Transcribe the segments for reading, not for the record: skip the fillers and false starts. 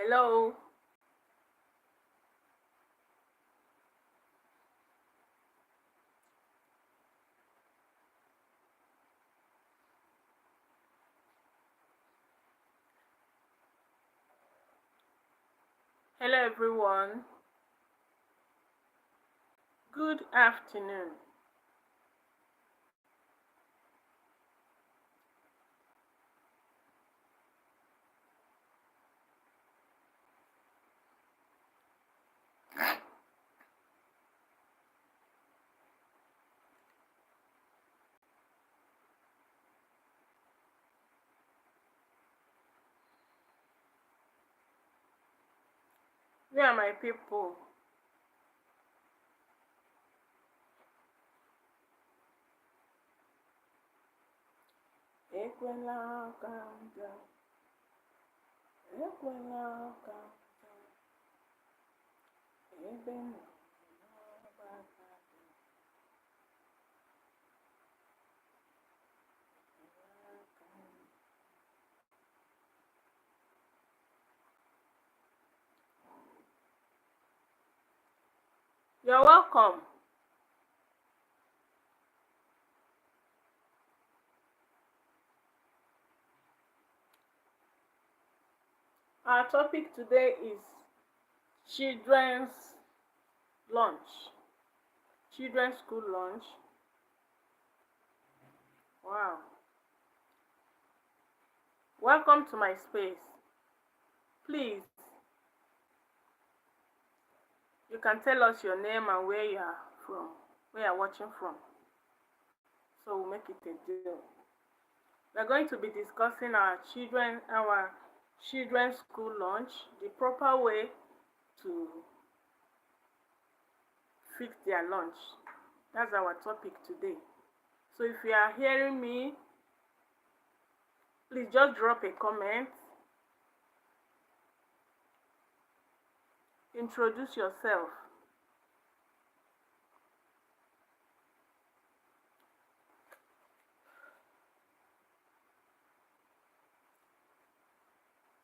Hello. Hello, everyone. Good afternoon. Where are my people? Ekwela ka m daa, ekwela ka m daa, ebe m nọ n'ọgbakọ dị aka m. You're welcome. Our topic today is children's lunch, children's school lunch. Wow. Welcome to my space. Please, you can tell us your name and where you are from, where you're watching from. So we'll make it a deal. We're going to be discussing our children's school lunch, the proper way to fix their lunch. That's our topic today. So if you are hearing me, please just drop a comment. Introduce yourself.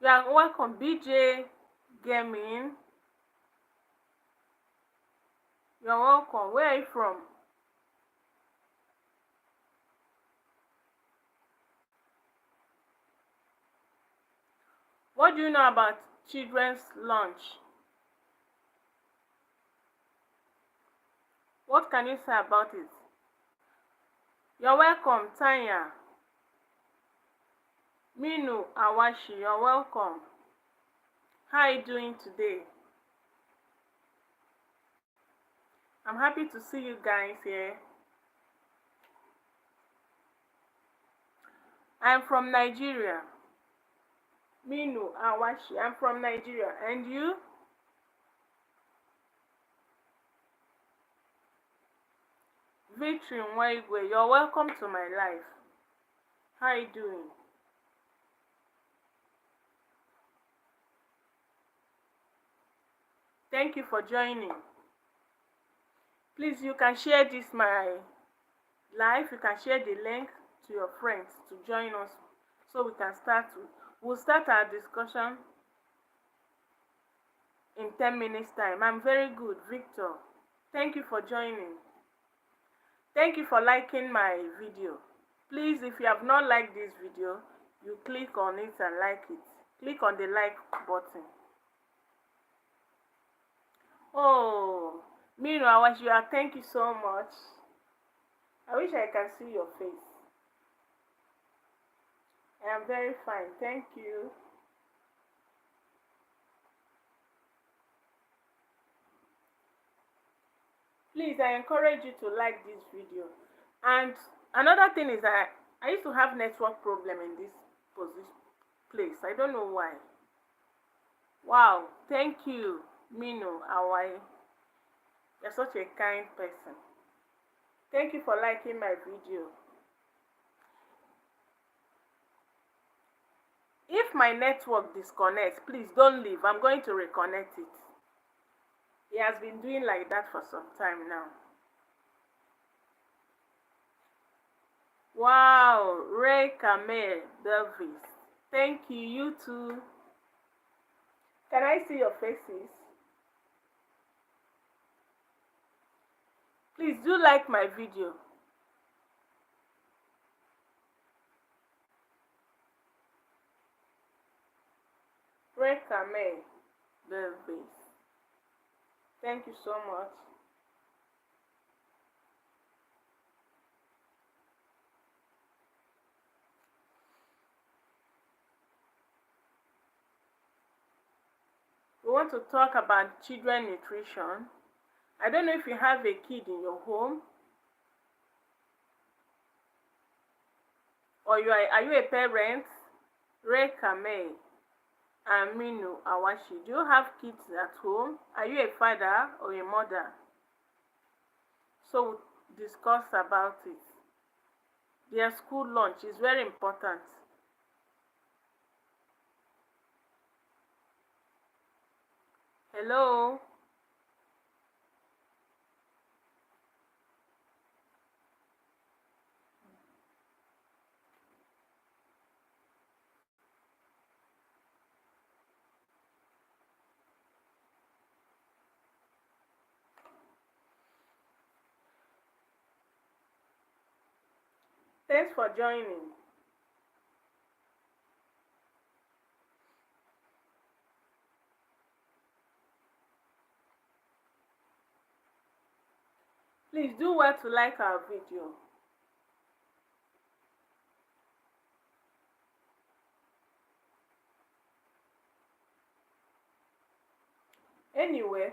You are welcome, BJ Gaming. You're welcome. Where are you from? What do you know about children's lunch? What can you say about it? You're welcome, Tanya. Minu Awashi, you're welcome. How are you doing today? I'm happy to see you guys here. I'm from Nigeria. Minu Awashi, I'm from Nigeria. And you? Victory Nwaigwe, you're welcome to my life. How are you doing? Thank you for joining. Please, you can share this my live. You can share the link to your friends to join us so we can we'll start our discussion in 10 minutes time. I'm very good, Victor. Thank you for joining. Thank you for liking my video. Please, if you have not liked this video, you click on it and like it. Click on the like button. Oh, Mino Awashia, thank you so much. I wish I can see your face. I am very fine, thank you. Please, I encourage you to like this video. And another thing is that I used to have network problem in this place. I don't know why. Wow, thank you, Mino Awai. You're such a kind person. Thank you for liking my video. If my network disconnects, please don't leave. I'm going to reconnect it. It has been doing like that for some time now. Wow, Ray Kamel Davis. Thank you, you too. Can I see your faces? Please do like my video. Rekame Belvis. Thank you so much. We want to talk about children nutrition. I don't know if you have a kid in your home, or are you a parent? Rekame Aminu Awashi. Do you have kids at home? Are you a father or a mother? So we'll discuss about it. Their school lunch is very important. Hello? Thanks for joining. Please do well to like our video. Anyway,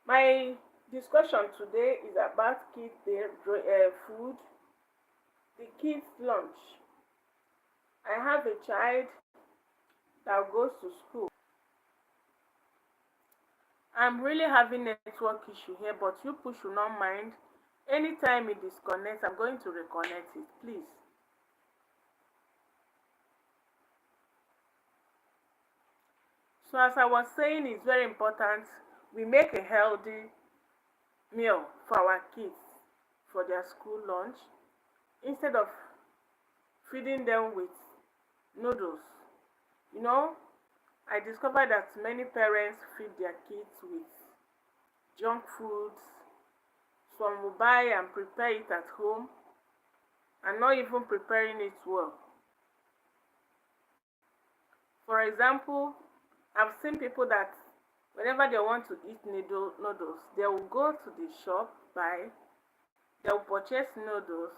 my discussion today is about kids' food, the kids' lunch. I have a child that goes to school. I'm really having network issue here, but you people should not mind. Anytime it disconnects, I'm going to reconnect it, please. So as I was saying, it's very important we make a healthy meal for our kids for their school lunch instead of feeding them with noodles. You know, I discovered that many parents feed their kids with junk foods. Some will buy and prepare it at home and not even preparing it well. For example, I've seen people that whenever they want to eat noodles, they will go to the shop, they will purchase noodles.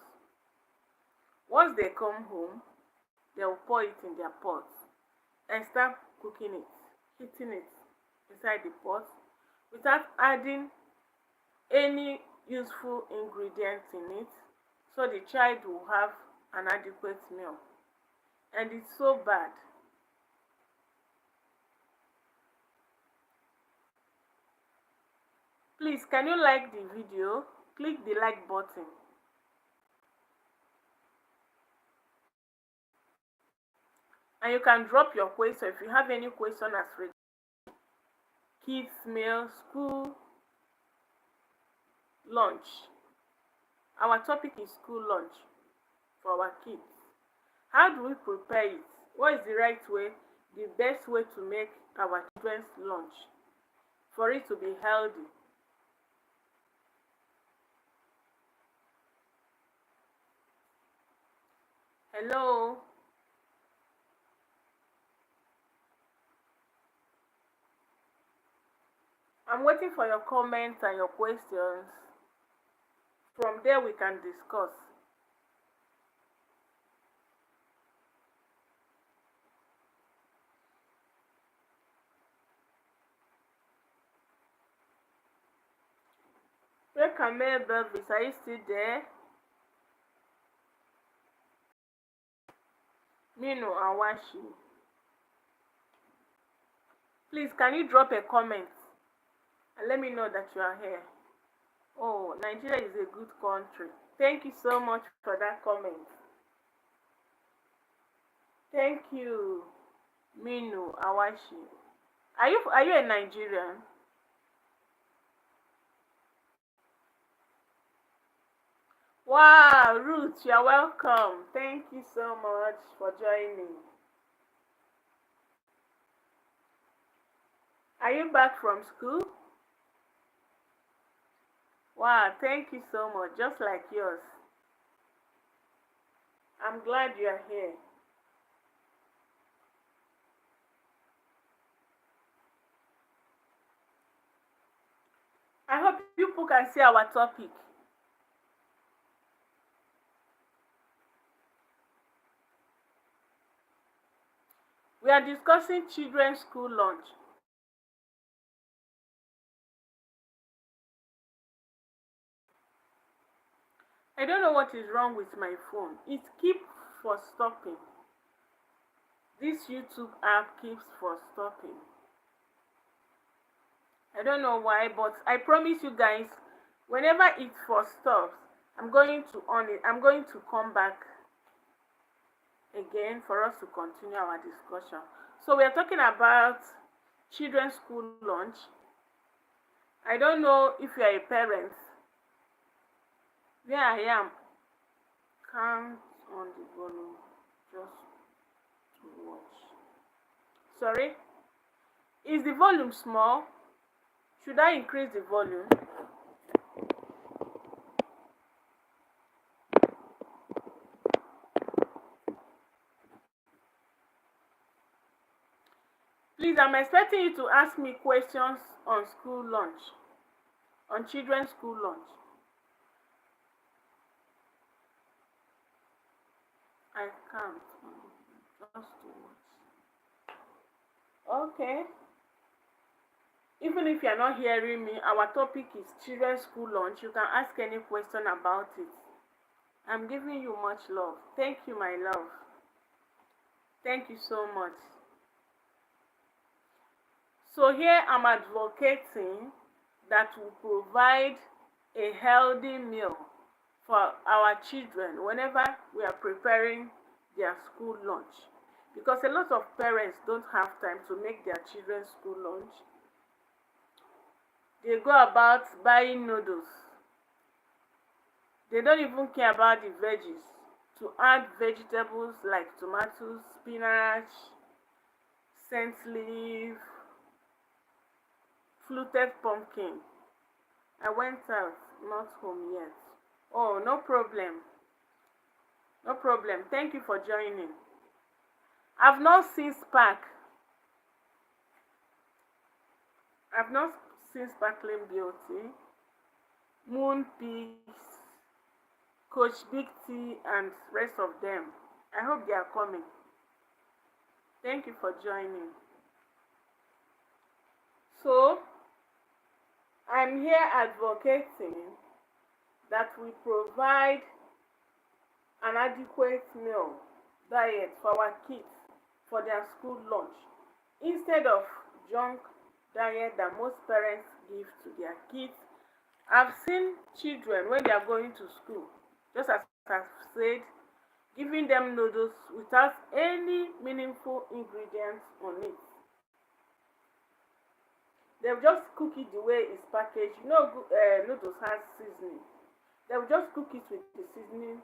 Once they come home, they will pour it in their pot and start cooking it, heating it inside the pot without adding any useful ingredients in it, so the child will have an adequate meal. And it's so bad. Please, can you like the video? Click the like button. And you can drop your question if you have any question as regards kids meal, school lunch. Our topic is school lunch for our kids. How do we prepare it? What is the right way, the best way to make our children's lunch for it to be healthy? Hello? I'm waiting for your comments and your questions. From there we can discuss. Kamel Belvis, are you still there? Minu Awashi. Please, can you drop a comment and let me know that you are here? Oh, Nigeria is a good country. Thank you so much for that comment. Thank you, Minu Awashi. Are you a Nigerian? Wow, Ruth, you're welcome. Thank you so much for joining. Are you back from school? Wow, thank you so much. Just like yours. I'm glad you're here. I hope you people can see our topic. We are discussing children's school lunch. I don't know what is wrong with my phone. It keeps for stopping. This YouTube app keeps for stopping. I don't know why, but I promise you guys, whenever it for stops, I'm going to on it. I'm going to come back again for us to continue our discussion. So we are talking about children's school lunch. I don't know if you are a parent. Where I am, count on the volume just to watch. Sorry, is the volume small? Should I increase the volume? Please, I'm expecting you to ask me questions on school lunch, on children's school lunch. I can't. Just to watch. Okay. Even if you're not hearing me, our topic is children's school lunch. You can ask any question about it. I'm giving you much love. Thank you, my love. Thank you so much. So here I'm advocating that we provide a healthy meal for our children whenever we are preparing their school lunch. Because a lot of parents don't have time to make their children's school lunch. They go about buying noodles. They don't even care about the veggies. To add vegetables like tomatoes, spinach, scent leaf, fluted pumpkin. I went out, not home yet. Oh, no problem. No problem. Thank you for joining. I've not seen Spark. I've not seen Sparkling Beauty, Moon Peace, Coach Big T, and rest of them. I hope they are coming. Thank you for joining. So, I'm here advocating that we provide an adequate meal diet for our kids for their school lunch instead of junk diet that most parents give to their kids. I've seen children when they are going to school, just as I've said, giving them noodles without any meaningful ingredients on it. They'll just cook it the way it's packaged. You know, noodles has seasoning. They'll just cook it with the seasoning.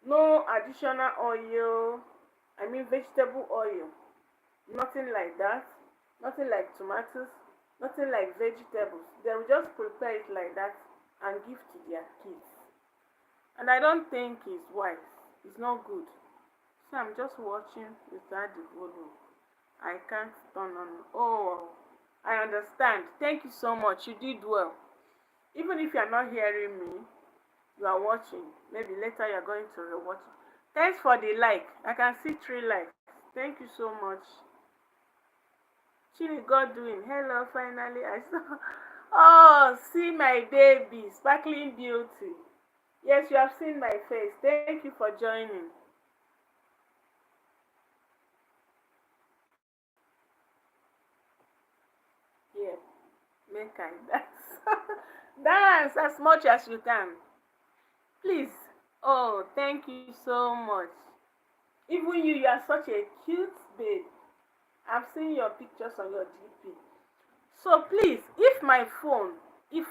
No additional oil. I mean vegetable oil. Nothing like that. Nothing like tomatoes. Nothing like vegetables. They'll just prepare it like that and give to their kids. And I don't think it's wise. It's not good. So I'm just watching without the volume. I can't turn on. Oh, I understand. Thank you so much. You did well. Even if you're not hearing me, you are watching. Maybe later you're going to rewatch it. Thanks for the like. I can see 3 likes. Thank you so much. Chili God doing. Hello, finally I saw. Oh, see my baby, Sparkling Beauty. Yes, you have seen my face. Thank you for joining. Yeah, make I dance. Dance as much as you can. Please. Oh, thank you so much. Even you are such a cute babe. I've seen your pictures on your DP. So please, if my phone, if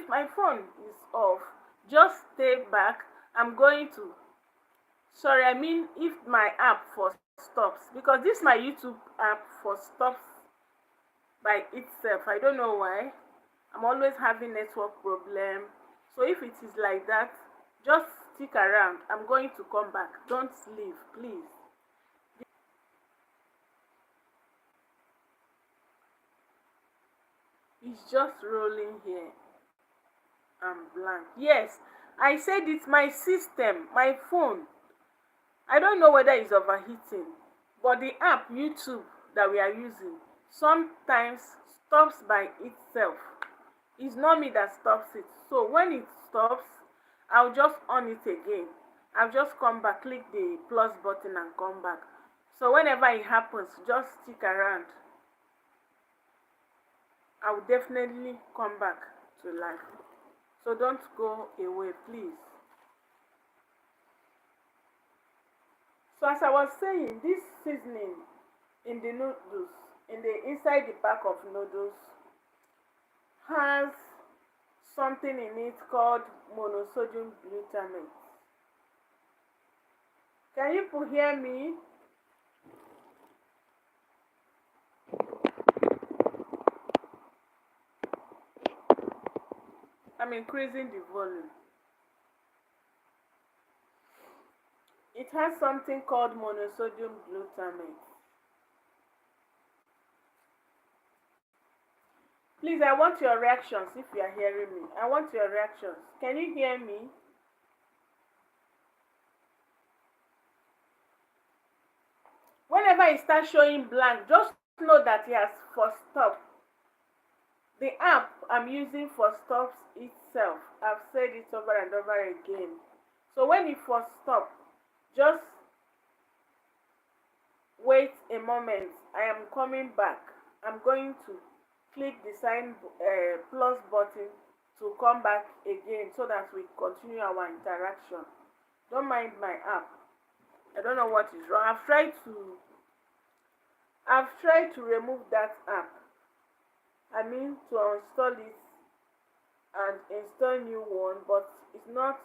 my phone is off, just stay back. I'm going to. Sorry, I mean if my app for stops, because this my YouTube app for stops by itself. I don't know why. I'm always having network problem. So if it is like that, just stick around. I'm going to come back. Don't leave, please. It's just rolling here. I'm blank. Yes, I said it's my system, my phone. I don't know whether it's overheating, but the app YouTube that we are using sometimes stops by itself. It's not me that stops it. So when it stops, I'll just on it again. I'll just come back, click the plus button and come back. So whenever it happens, just stick around. I will definitely come back to life. So don't go away, please. So as I was saying, this seasoning in the noodles, in the inside the pack of noodles, has something in it called monosodium glutamate. Can you people hear me? I'm increasing the volume. It has something called monosodium glutamate. Please, I want your reactions if you are hearing me. I want your reactions. Can you hear me? Whenever it starts showing blank, just know that it has first stop. The app I'm using for stops itself. I've said it over and over again. So when it first stops, just wait a moment. I am coming back. I'm going to click the sign plus button to come back again so that we continue our interaction. Don't mind my app. I don't know what is wrong. I've tried to remove that app. I mean to uninstall it and install new one, but it's not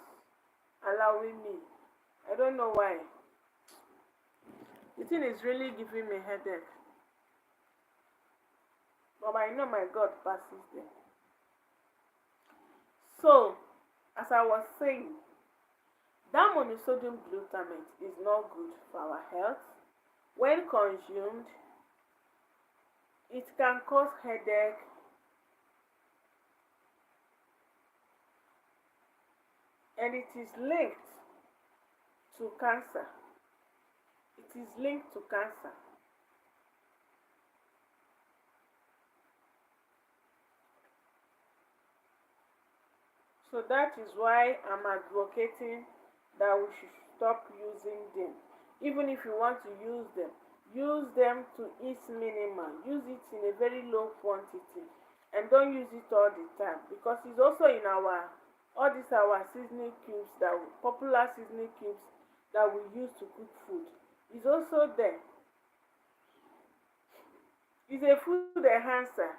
allowing me. I don't know why. The thing is really giving me headache. But I know my God passes them. So, as I was saying, that monosodium glutamate is not good for our health. When consumed, it can cause headache, and it is linked to cancer. It is linked to cancer. So that is why I'm advocating that we should stop using them. Even if you want to use them to its minimum. Use it in a very low quantity and don't use it all the time, because it's also in all these our seasoning cubes, that popular seasoning cubes that we use to cook food. It's also there. It's a food enhancer,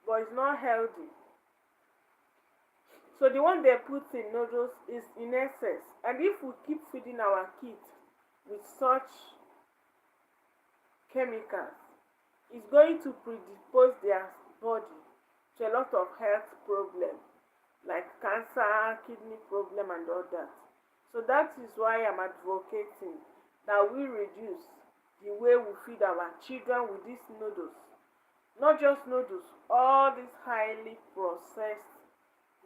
but it's not healthy. So the one they put in noodles is in excess. And if we keep feeding our kids with such chemicals, it's going to predispose their body to a lot of health problems like cancer, kidney problem and all that. So that is why I'm advocating that we reduce the way we feed our children with these noodles. Not just noodles, all these highly processed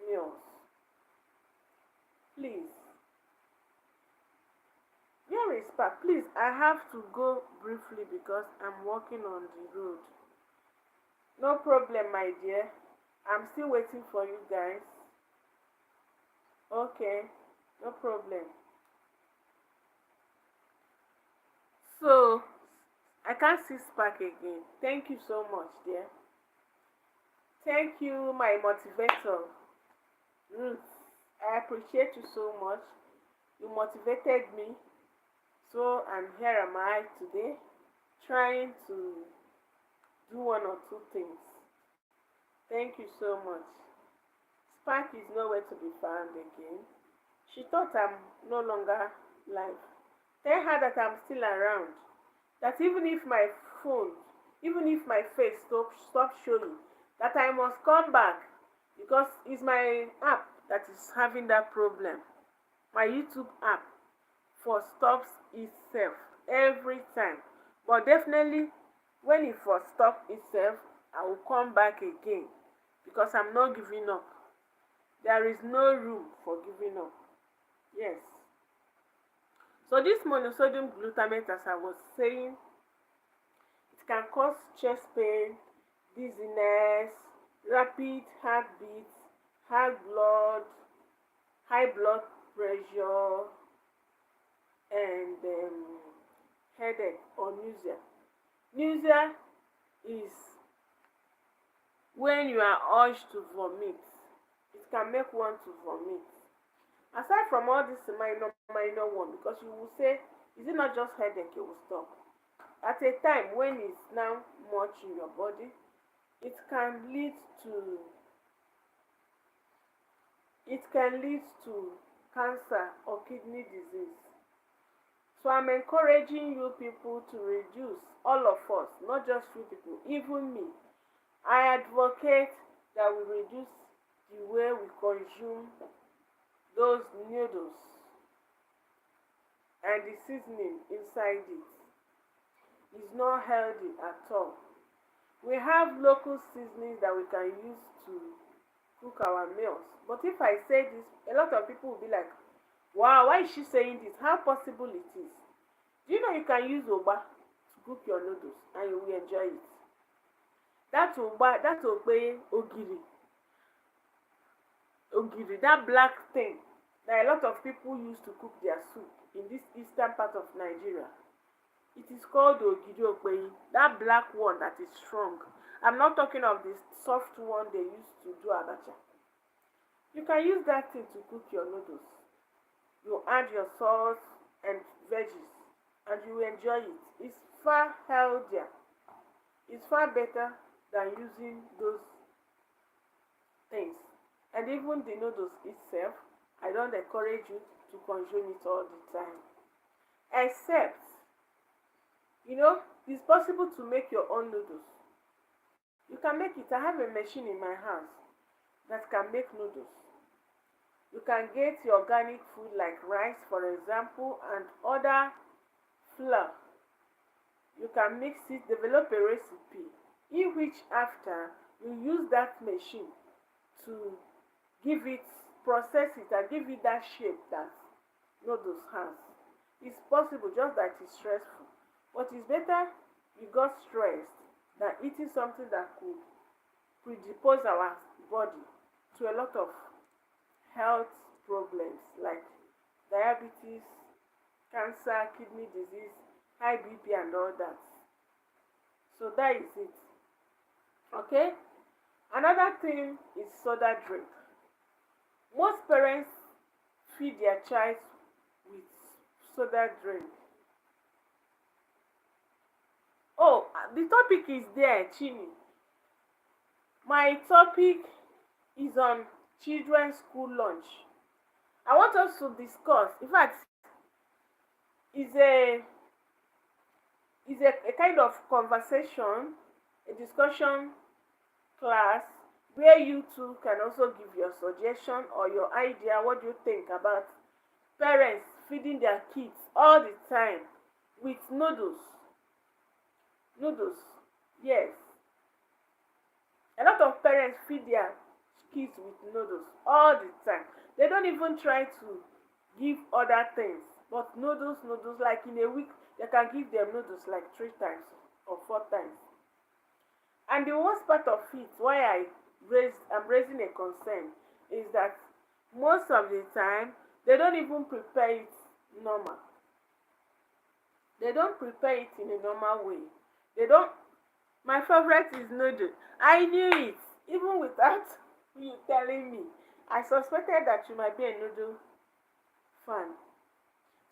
meals. Please. Here is back. Please, I have to go briefly because I'm walking on the road. No problem, my dear. I'm still waiting for you guys. Okay, no problem. So, I can't see Spark again. Thank you so much, dear. Thank you, my motivator, Ruth. I appreciate you so much. You motivated me. So, and here am I today, trying to do one or two things. Thank you so much. Spark is nowhere to be found again. She thought I'm no longer live. Tell her that I'm still around. That even if my phone even if my face stop showing, that I must come back because it's my app that is having that problem. My YouTube app for stops itself every time. But definitely when it for stop itself, I will come back again because I'm not giving up. There is no room for giving up. Yes. So this monosodium glutamate, as I was saying, it can cause chest pain, dizziness, rapid heartbeat, high blood pressure, and headache or nausea. Nausea is when you are urged to vomit. It can make one to vomit. Aside from all this minor one, because you will say, is it not just headache you will stop? At a time when it's now much in your body, it can lead to cancer or kidney disease. So I'm encouraging you people to reduce, all of us, not just you people, even me. I advocate that we reduce the way we consume those noodles and the seasoning inside it. It's not healthy at all. We have local seasonings that we can use to cook our meals. But if I say this, a lot of people will be like, wow, why is she saying this? How possible it is? Do you know you can use Oba to cook your noodles and you will enjoy it? That Oba, that ogiri, that black thing that a lot of people use to cook their soup in this eastern part of Nigeria. It is called ogiri okpeyi, that black one that is strong. I'm not talking of the soft one they used to do abacha. You can use that thing to cook your noodles. You add your sauce and veggies and you enjoy it. It's far healthier. It's far better than using those things. And even the noodles itself, I don't encourage you to consume it all the time. Except, it's possible to make your own noodles. You can make it. I have a machine in my house that can make noodles. You can get your organic food like rice, for example, and other flour. You can mix it, develop a recipe, in which after you use that machine to process it and give it that shape that noodles has. It's possible, just that it's stressful. But it's better you got stressed than eating something that could predispose our body to a lot of health problems like diabetes, cancer, kidney disease, high BP, and all that. So that is it. Okay? Another thing is soda drink. Most parents feed their child with soda drink. Oh, the topic is there, Chini. My topic is on children's school lunch. I want us to discuss. In fact, it's a kind of conversation, a discussion class where you two can also give your suggestion or your idea. What do you think about parents feeding their kids all the time with noodles? Noodles, yes. A lot of parents feed their kids with noodles all the time. They don't even try to give other things, but noodles, like in a week, they can give them noodles like 3 times or 4 times. And the worst part of it, why I'm raising a concern, is that most of the time, they don't even prepare it normal. They don't prepare it in a normal way. My favorite is noodle. I knew it, even without you telling me. I suspected that you might be a noodle fan.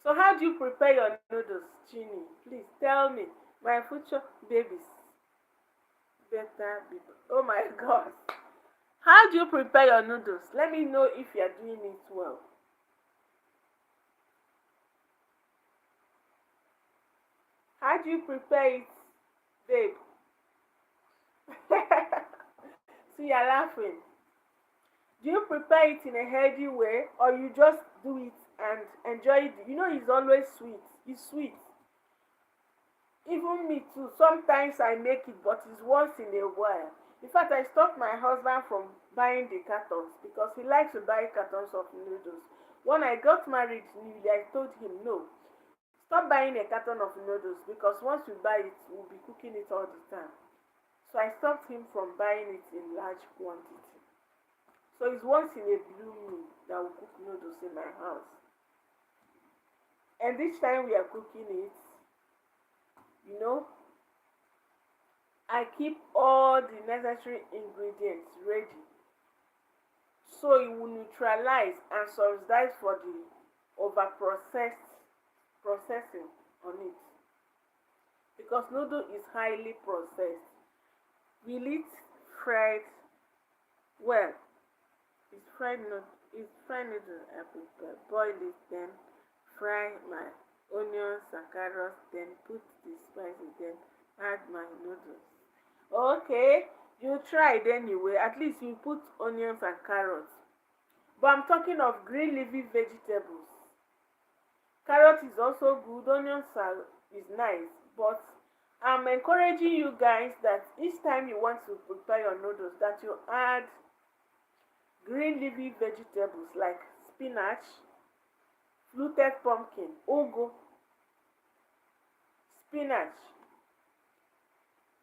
So how do you prepare your noodles, Chini? Please tell me. My future babies better be. Oh my God. How do you prepare your noodles? Let me know if you are doing it well. How do you prepare it, babe? See, you're laughing. Do you prepare it in a healthy way, or you just do it and enjoy it? You know, it's always sweet. It's sweet. Even me too. Sometimes I make it, but it's once in a while. In fact, I stopped my husband from buying the cartons because he likes to buy cartons of noodles. When I got married newly, I told him no. Stop buying a carton of noodles because once you buy it, we'll be cooking it all the time. So I stopped him from buying it in large quantity. So it's once in a blue moon that we cook noodles in my house. And each time we are cooking it, you know, I keep all the necessary ingredients ready so it will neutralize and subsidize for the over processing on it, because noodle is highly processed. Will it fried? Well, it's fried noodle. I prepare, boil it, then fry my onions and carrots, then put the spices, then add my noodles. Okay, you try it anyway. At least you put onions and carrots. But I'm talking of green leafy vegetables. Carrot is also good, onions are is nice, but I'm encouraging you guys that each time you want to prepare your noodles, that you add green leafy vegetables like spinach, fluted pumpkin, ugu, spinach.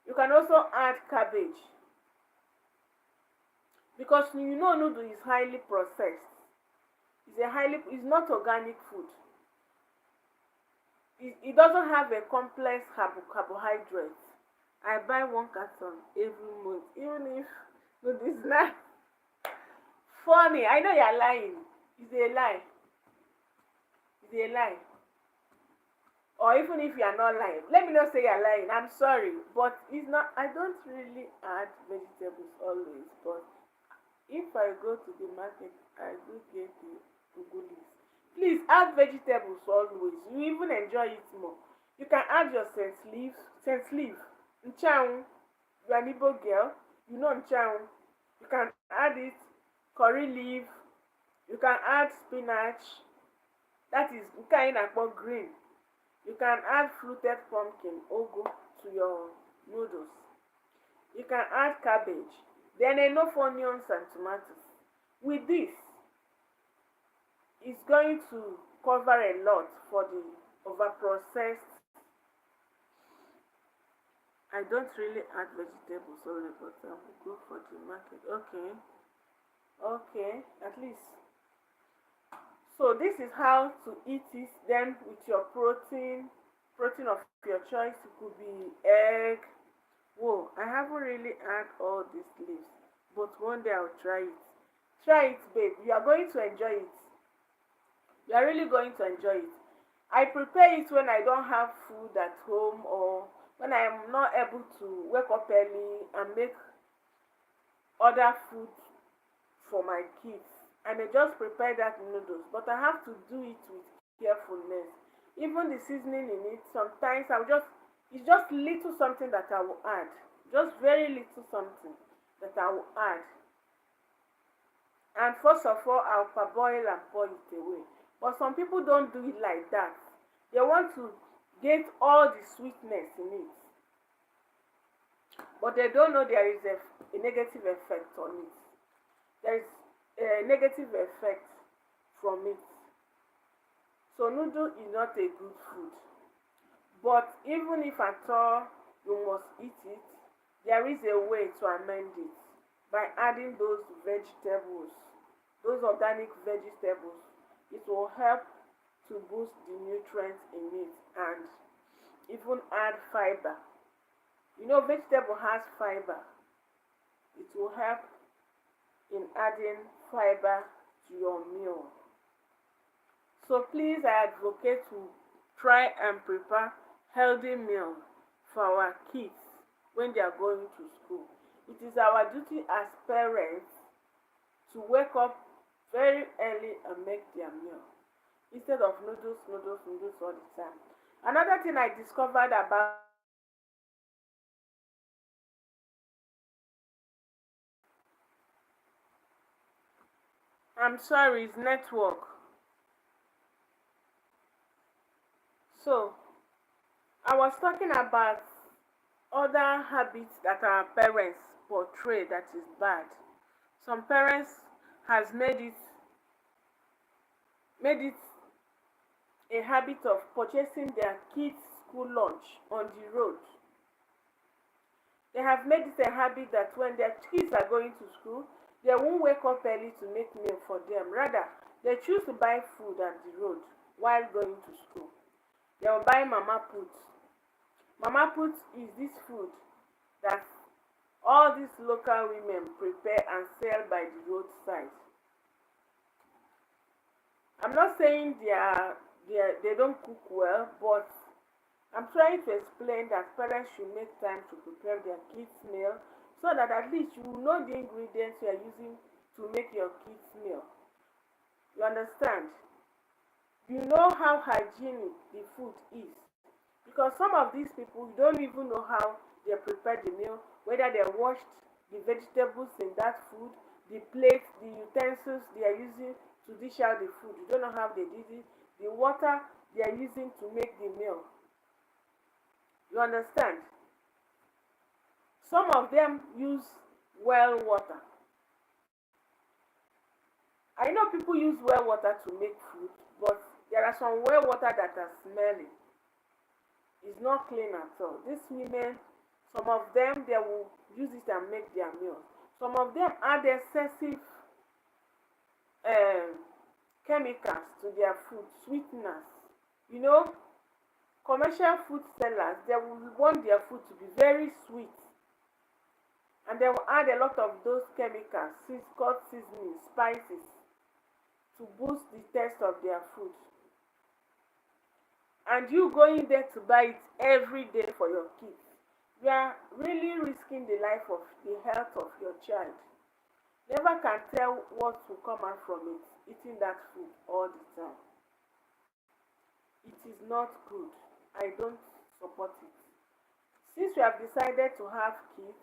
You can also add cabbage, because you know noodle is highly processed. It's not organic food. It doesn't have a complex carbohydrate. I buy one carton every month, even if noodle is not funny. I know you're lying. It's a lie. It's a lie. Or even if you're not lying, let me not say you're lying. I'm sorry, but it's not. I don't really add vegetables always, but if I go to the market, I do get the ugu leaves. Please add vegetables always. You even enjoy it more. You can add your scent leaf, nchang. You are an Igbo girl. You know nchang. You can add it. Curry leaf. You can add spinach. That is kind of green. You can add fluted pumpkin, ugu, to your noodles. You can add cabbage. Then enough onions and tomatoes. With this, it's going to cover a lot for the overprocessed. I don't really add vegetables only, but I will go for the market. Okay, okay, at least. So this is how to eat it. Then with your protein of your choice. It could be egg. Whoa, I haven't really had all these leaves, but one day I'll try it. Try it, babe. You are going to enjoy it. You are really going to enjoy it. I prepare it when I don't have food at home, or when I am not able to wake up early and make other food for my kids. I may just prepare that noodles, but I have to do it with carefulness. Even the seasoning in it, sometimes it's just little something that I will add. Just very little something that I will add. And first of all, I'll parboil and pour it away. But some people don't do it like that. They want to get all the sweetness in it. But they don't know there is a negative effect on it. There is a negative effect from it. So noodle is not a good food. But even if at all you must eat it, there is a way to amend it by adding those vegetables, those organic vegetables. It will help to boost the nutrients in it and even add fiber. You know, vegetable has fiber. It will help in adding fiber to your meal. So please, I advocate to try and prepare healthy meal for our kids when they are going to school. It is our duty as parents to wake up very early and make their meal instead of noodles all the time. Another thing I discovered about I'm sorry, it's network. So, I was talking about other habits that our parents portray that is bad. Some parents has made it a habit of purchasing their kids school lunch on the road. They have made it a habit that when their kids are going to school, they won't wake up early to make meal for them. Rather, they choose to buy food at the road while going to school. They will buy mama put. Mama put is this food that all these local women prepare and sell by the roadside. I'm not saying they don't cook well, but I'm trying to explain that parents should make time to prepare their kids' meal so that at least you will know the ingredients you are using to make your kids' meal. You understand? You know how hygienic the food is. Because some of these people, you don't even know how they prepare the meal, whether they washed the vegetables in that food, the plates, the utensils they are using to dish out the food. You don't know how they did it, the water they are using to make the meal. You understand? Some of them use well water. I know people use well water to make food, but there are some well water that are smelly. It's not clean at all. These women, some of them, they will use it and make their meals. Some of them add excessive um, chemicals to their food, sweeteners. You know, commercial food sellers, they will want their food to be very sweet, and they will add a lot of those chemicals, called seasoning, spices, to boost the taste of their food. And you going there to buy it every day for your kids, you are really risking the life of the health of your child. Never can tell what will come out from it, eating that food all the time. It is not good. I don't support it. Since you have decided to have kids,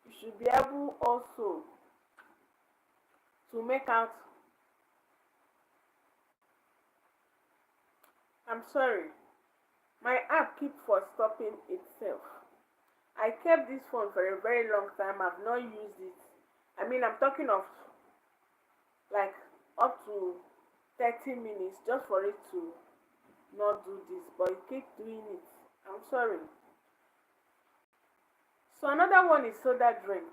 you should be able also to make out. I'm sorry, my app keep for stopping itself. I kept this phone for a very long time. I've not used it. I mean, I'm talking of like up to 30 minutes just for it to not do this, but it keep doing it. I'm sorry. So another one is soda drink.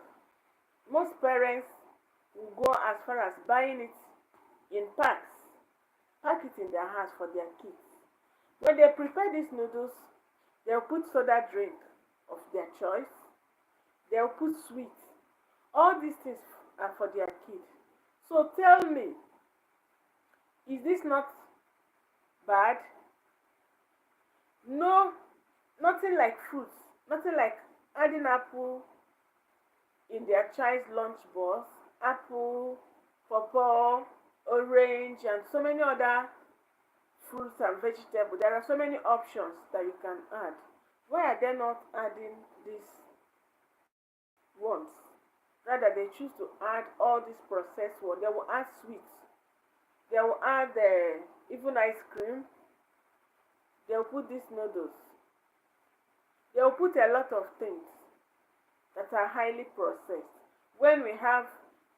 Most parents will go as far as buying it in packs, pack it in their house for their kids. When they prepare these noodles, they'll put soda drink of their choice, they'll put sweet. All these things are for their kids. So tell me, is this not bad? No, nothing like fruits, nothing like adding apple in their child's lunch box, apple, pawpaw, orange, and so many other fruits and vegetables. There are so many options that you can add. Why are they not adding these ones? Rather, they choose to add all these processed ones. They will add sweets. They will add even ice cream. They will put these noodles. They will put a lot of things that are highly processed. When we have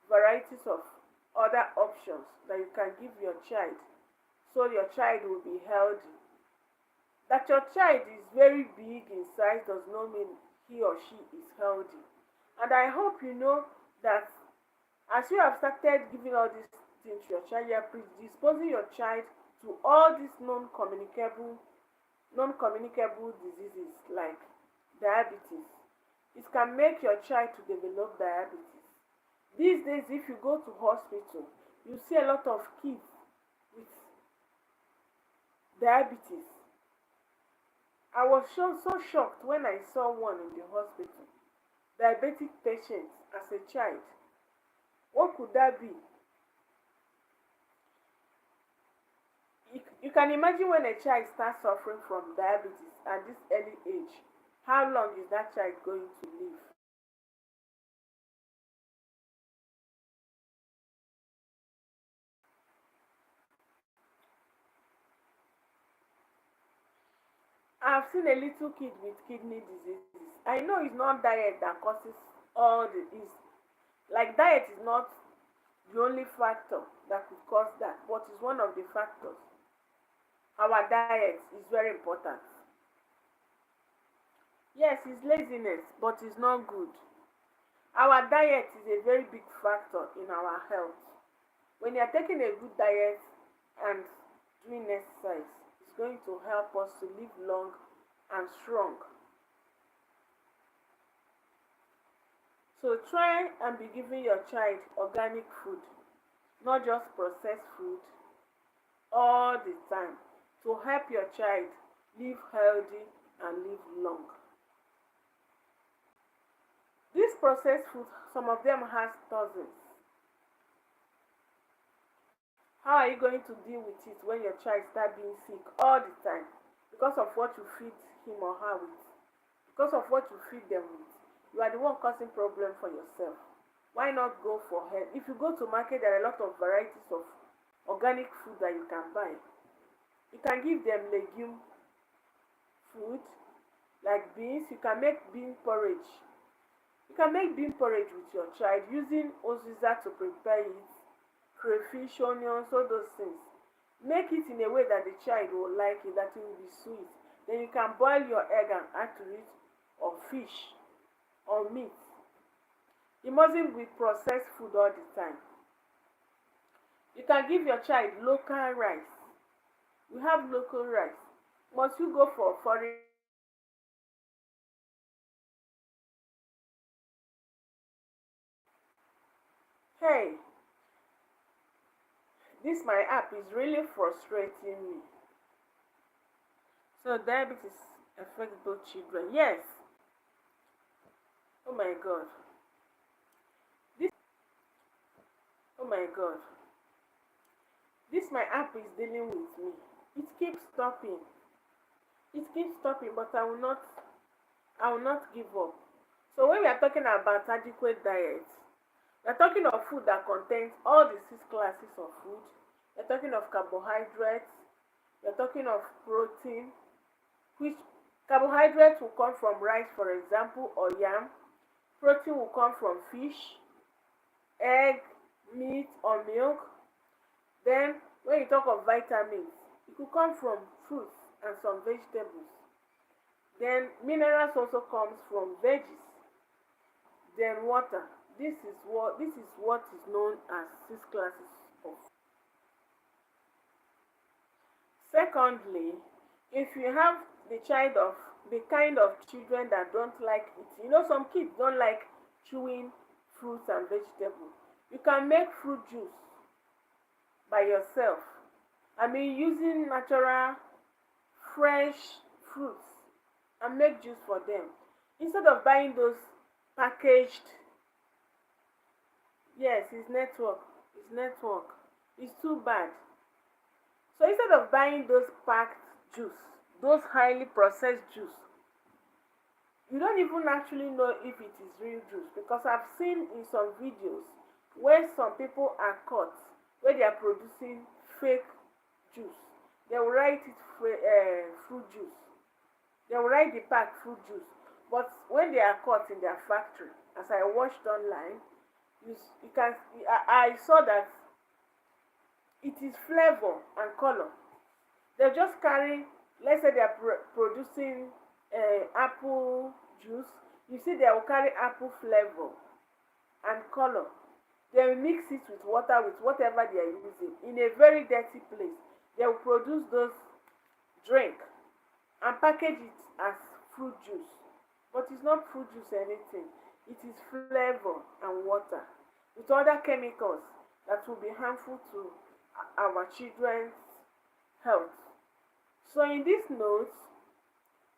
varieties of other options that you can give your child, so your child will be healthy. That your child is very big in size does not mean he or she is healthy. And I hope you know that as you have started giving all these things to your child, you are predisposing your child to all these non-communicable diseases like diabetes. It can make your child to develop diabetes. These days, if you go to hospital, you see a lot of kids with diabetes. I was so shocked when I saw one in the hospital. Diabetic patient as a child. What could that be? You can imagine when a child starts suffering from diabetes at this early age, how long is that child going to live? I've seen a little kid with kidney diseases. I know it's not diet that causes all the is like diet is not the only factor that could cause that, but it's one of the factors. Our diet is very important. Yes, it's laziness, but it's not good. Our diet is a very big factor in our health. When you're taking a good diet and doing exercise, it's going to help us to live long and strong. So try and be giving your child organic food, not just processed food, all the time to help your child live healthy and live long. This processed food, some of them has toxins. How are you going to deal with it when your child start being sick all the time because of what you feed him or her with? Because of what you feed them with. You are the one causing problem for yourself. Why not go for help? If you go to market, there are a lot of varieties of organic food that you can buy. You can give them legume food like beans. You can make bean porridge. You can make bean porridge with your child using uziza to prepare it, crayfish, onions, all those things. Make it in a way that the child will like it, that it will be sweet. Then you can boil your egg and add to it, or fish, or meat. It mustn't be processed food all the time. You can give your child local rice. We have local rice. Must you go for foreign? Hey, this my app is really frustrating me. So diabetes affects both children. Yes. Oh my god. This oh my god. This my app is dealing with me. It keeps stopping. It keeps stopping, but I will not give up. So when we are talking about adequate diet, we are talking of food that contains all the six classes of food. We are talking of carbohydrates. We are talking of protein, which carbohydrates will come from rice, for example, or yam. Protein will come from fish, egg, meat, or milk. Then, when you talk of vitamins, it could come from fruits and some vegetables. Then, minerals also comes from veggies. Then, water. This is what is known as six classes of. Secondly, if you have the kind of children that don't like it, some kids don't like chewing fruits and vegetables. You can make fruit juice by yourself. I mean, using natural, fresh fruits and make juice for them instead of buying those packaged. Yes, it's network. It's network. It's too bad. So instead of buying those packed juice, those highly processed juice, you don't even actually know if it is real juice, because I've seen in some videos where some people are caught where they are producing fake juice. They will write it fruit juice. They will write the pack fruit juice. But when they are caught in their factory, as I watched online, you can I saw that it is flavor and color. They just carry, let's say they are producing apple juice. You see, they will carry apple flavor and color. They will mix it with water, with whatever they are using, in a very dirty place. They will produce those drink and package it as fruit juice. But it's not fruit juice anything. It is flavor and water with other chemicals that will be harmful to our children's health. So in this note,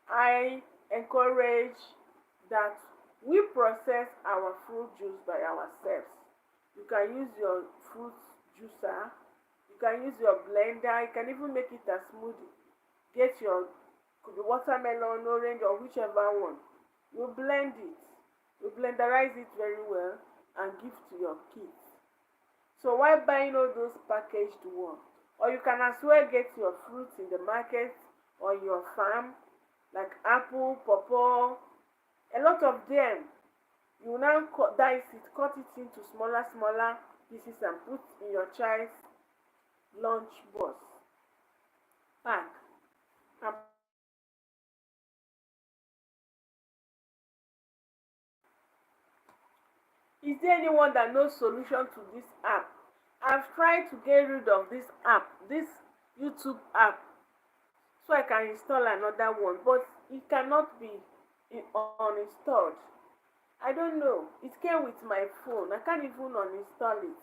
I encourage that we process our fruit juice by ourselves. You can use your fruit juicer, you can use your blender, you can even make it a smoothie. Get your, could be watermelon, orange, or whichever one. You blend it, you blenderize it very well and give to your kids. So why buying all those packaged ones? Or you can as well get your fruits in the market or your farm. like apple, pawpaw, a lot of them. You will now dice it, cut it into smaller pieces and put in your child's lunch box pack. And is there anyone that knows solution to this app? I've tried to get rid of this app, this YouTube app, so I can install another one, but it cannot be uninstalled. I don't know. It came with my phone. I can't even uninstall it.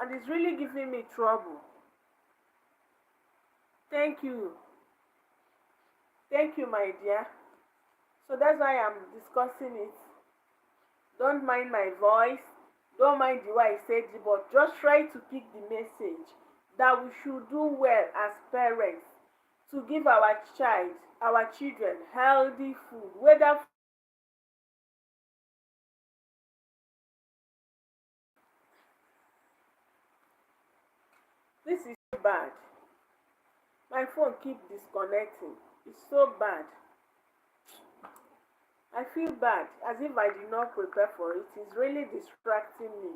And it's really giving me trouble. Thank you. Thank you, my dear. So that's why I'm discussing it. Don't mind my voice. Don't mind the way I said it, but just try to pick the message that we should do well as parents to give our children healthy food, whether this is so bad. My phone keep disconnecting. It's so bad. I feel bad as if I did not prepare for it. It's really distracting me.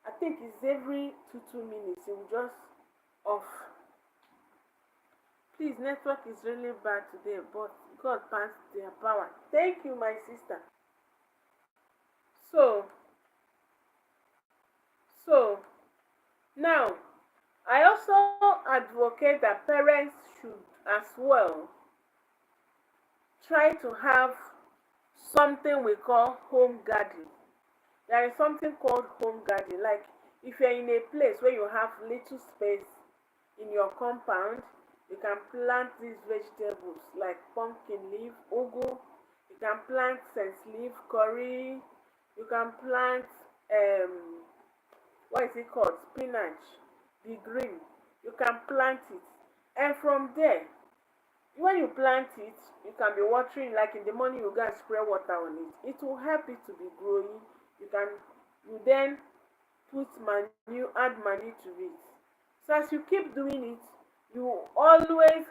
I think it's every 2 minutes it will just off. Please, network is really bad today, but God passed their power. Thank you, my sister. So, so now I also advocate that parents should as well try to have something we call home garden. There is something called home garden. Like if you're in a place where you have little space in your compound, you can plant these vegetables like pumpkin leaf, ugu. You can plant sense leaf, curry. You can plant what is it called? Spinach, the green. You can plant it, and from there, when you plant it, you can be watering. Like in the morning, you go and spray water on it. It will help it to be growing. You then put manure, add manure to it. So as you keep doing it, you always,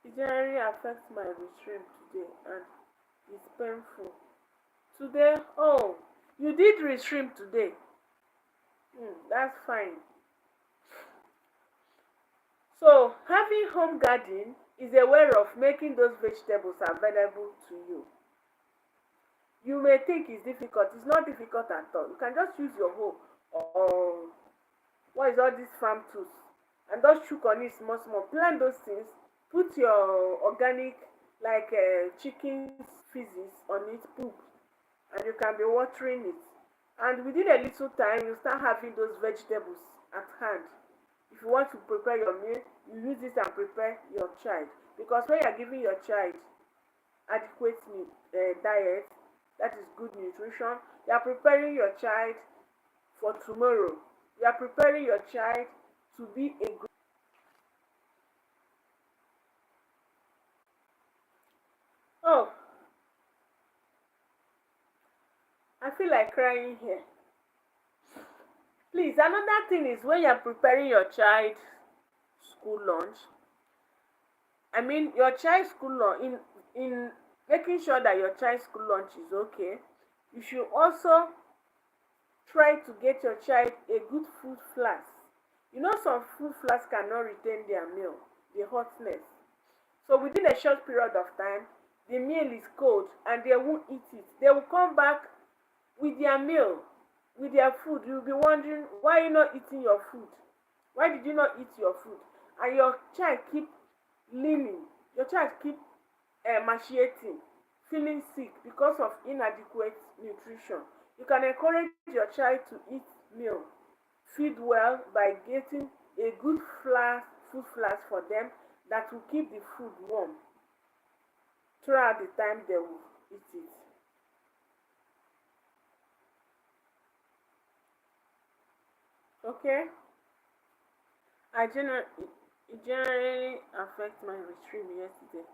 it generally affects my restream today, and it's painful. Today, oh, you did restream today. That's fine. So having home garden is a way of making those vegetables available to you. You may think it's difficult. It's not difficult at all. You can just use your hoe or what is all these farm tools and just chook on it small. Plant those things. Put your organic like chicken feces on it, poop, and you can be watering it. And within a little time, you start having those vegetables at hand. If you want to prepare your meal, you use this and prepare your child. Because when you're giving your child adequate diet, that is good nutrition, you are preparing your child for tomorrow. You are preparing your child to be a good. Oh, I feel like crying here. Please, another thing is when you're preparing your child school lunch, I mean your child's school lunch, in making sure that your child's school lunch is okay, you should also try to get your child a good food flask. You know some food flasks cannot retain their meal, the hotness. So within a short period of time, the meal is cold and they won't eat it. They will come back with their meal, with their food. You'll be wondering why you're not eating your food. Why did you not eat your food? And your child keep leaning. Your child keep emaciating, feeling sick because of inadequate nutrition. You can encourage your child to eat meal, feed well by getting a good food flask for them that will keep the food warm throughout the time they will eat it. Okay? It generally affect my retrieve yesterday.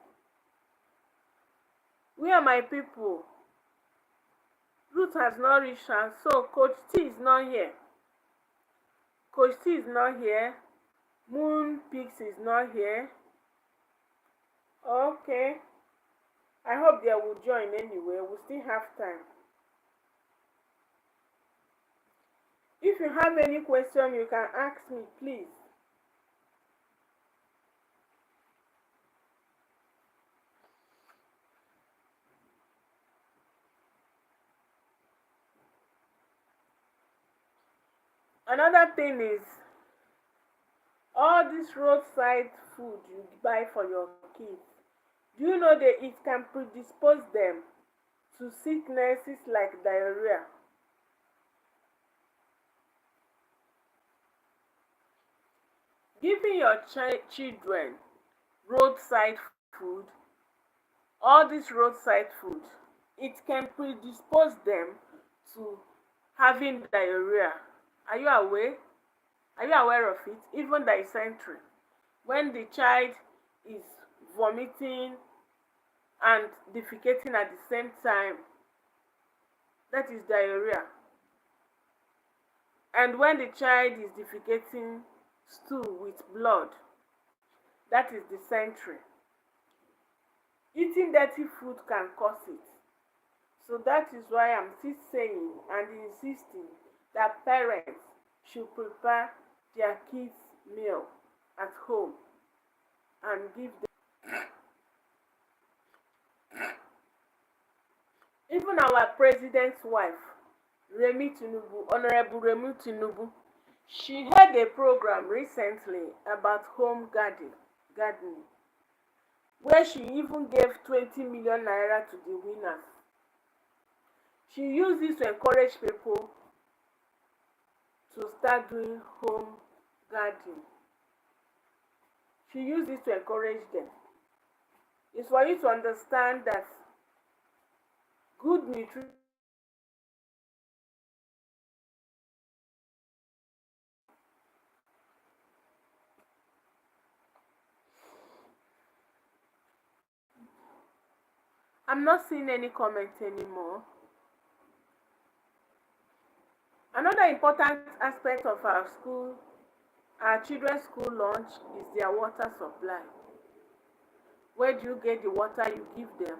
Where are my people? Ruth has not reached her, so Coach T is not here. Coach T is not here. Moon Pix is not here. Okay. I hope they will join anyway. We still have time. If you have any question, you can ask me, please. Another thing is all this roadside food you buy for your kids. Do you know that it can predispose them to sicknesses like diarrhea? Giving your children roadside food, all this roadside food, it can predispose them to having diarrhea. Are you aware? Are you aware of it? Even dysentery. When the child is vomiting and defecating at the same time, that is diarrhea. And when the child is defecating stool with blood, that is dysentery. Eating dirty food can cause it. So that is why I'm still saying and insisting that parents should prepare their kids' meal at home and give them. Even our president's wife, Remi Tinubu, Honorable Remi Tinubu, she had a program recently about home gardening, where she even gave 20 million naira to the winners. She used this to encourage people to start doing home gardening. She used this to encourage them. It's for you to understand that good nutrition. I'm not seeing any comment anymore. Another important aspect of our children's school lunch is their water supply. Where do you get the water you give them?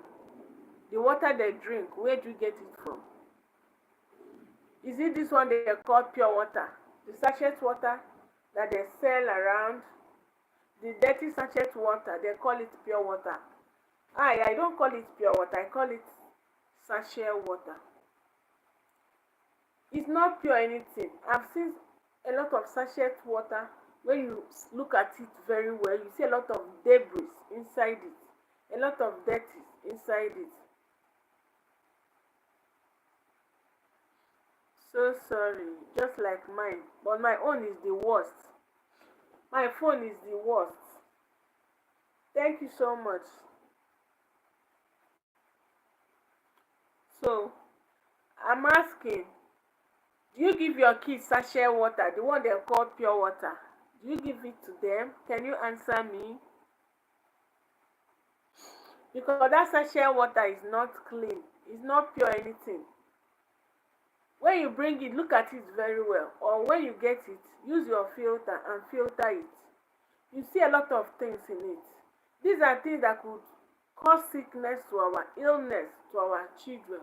The water they drink, where do you get it from? Is it this one they call pure water? The sachet water that they sell around? The dirty sachet water, they call it pure water. I don't call it pure water, I call it sachet water. It's not pure anything. I've seen a lot of sachet water. When you look at it very well, you see a lot of debris inside it, a lot of dirty inside it. So sorry, just like mine, but my own is the worst. My phone is the worst. Thank you so much. So I'm asking, do you give your kids sachet water, the one they call pure water? Do you give it to them? Can you answer me? Because that sachet water is not clean, it's not pure anything. When you bring it, look at it very well, or when you get it, use your filter and filter it. You see a lot of things in it. These are things that could cause sickness to our illness to our children.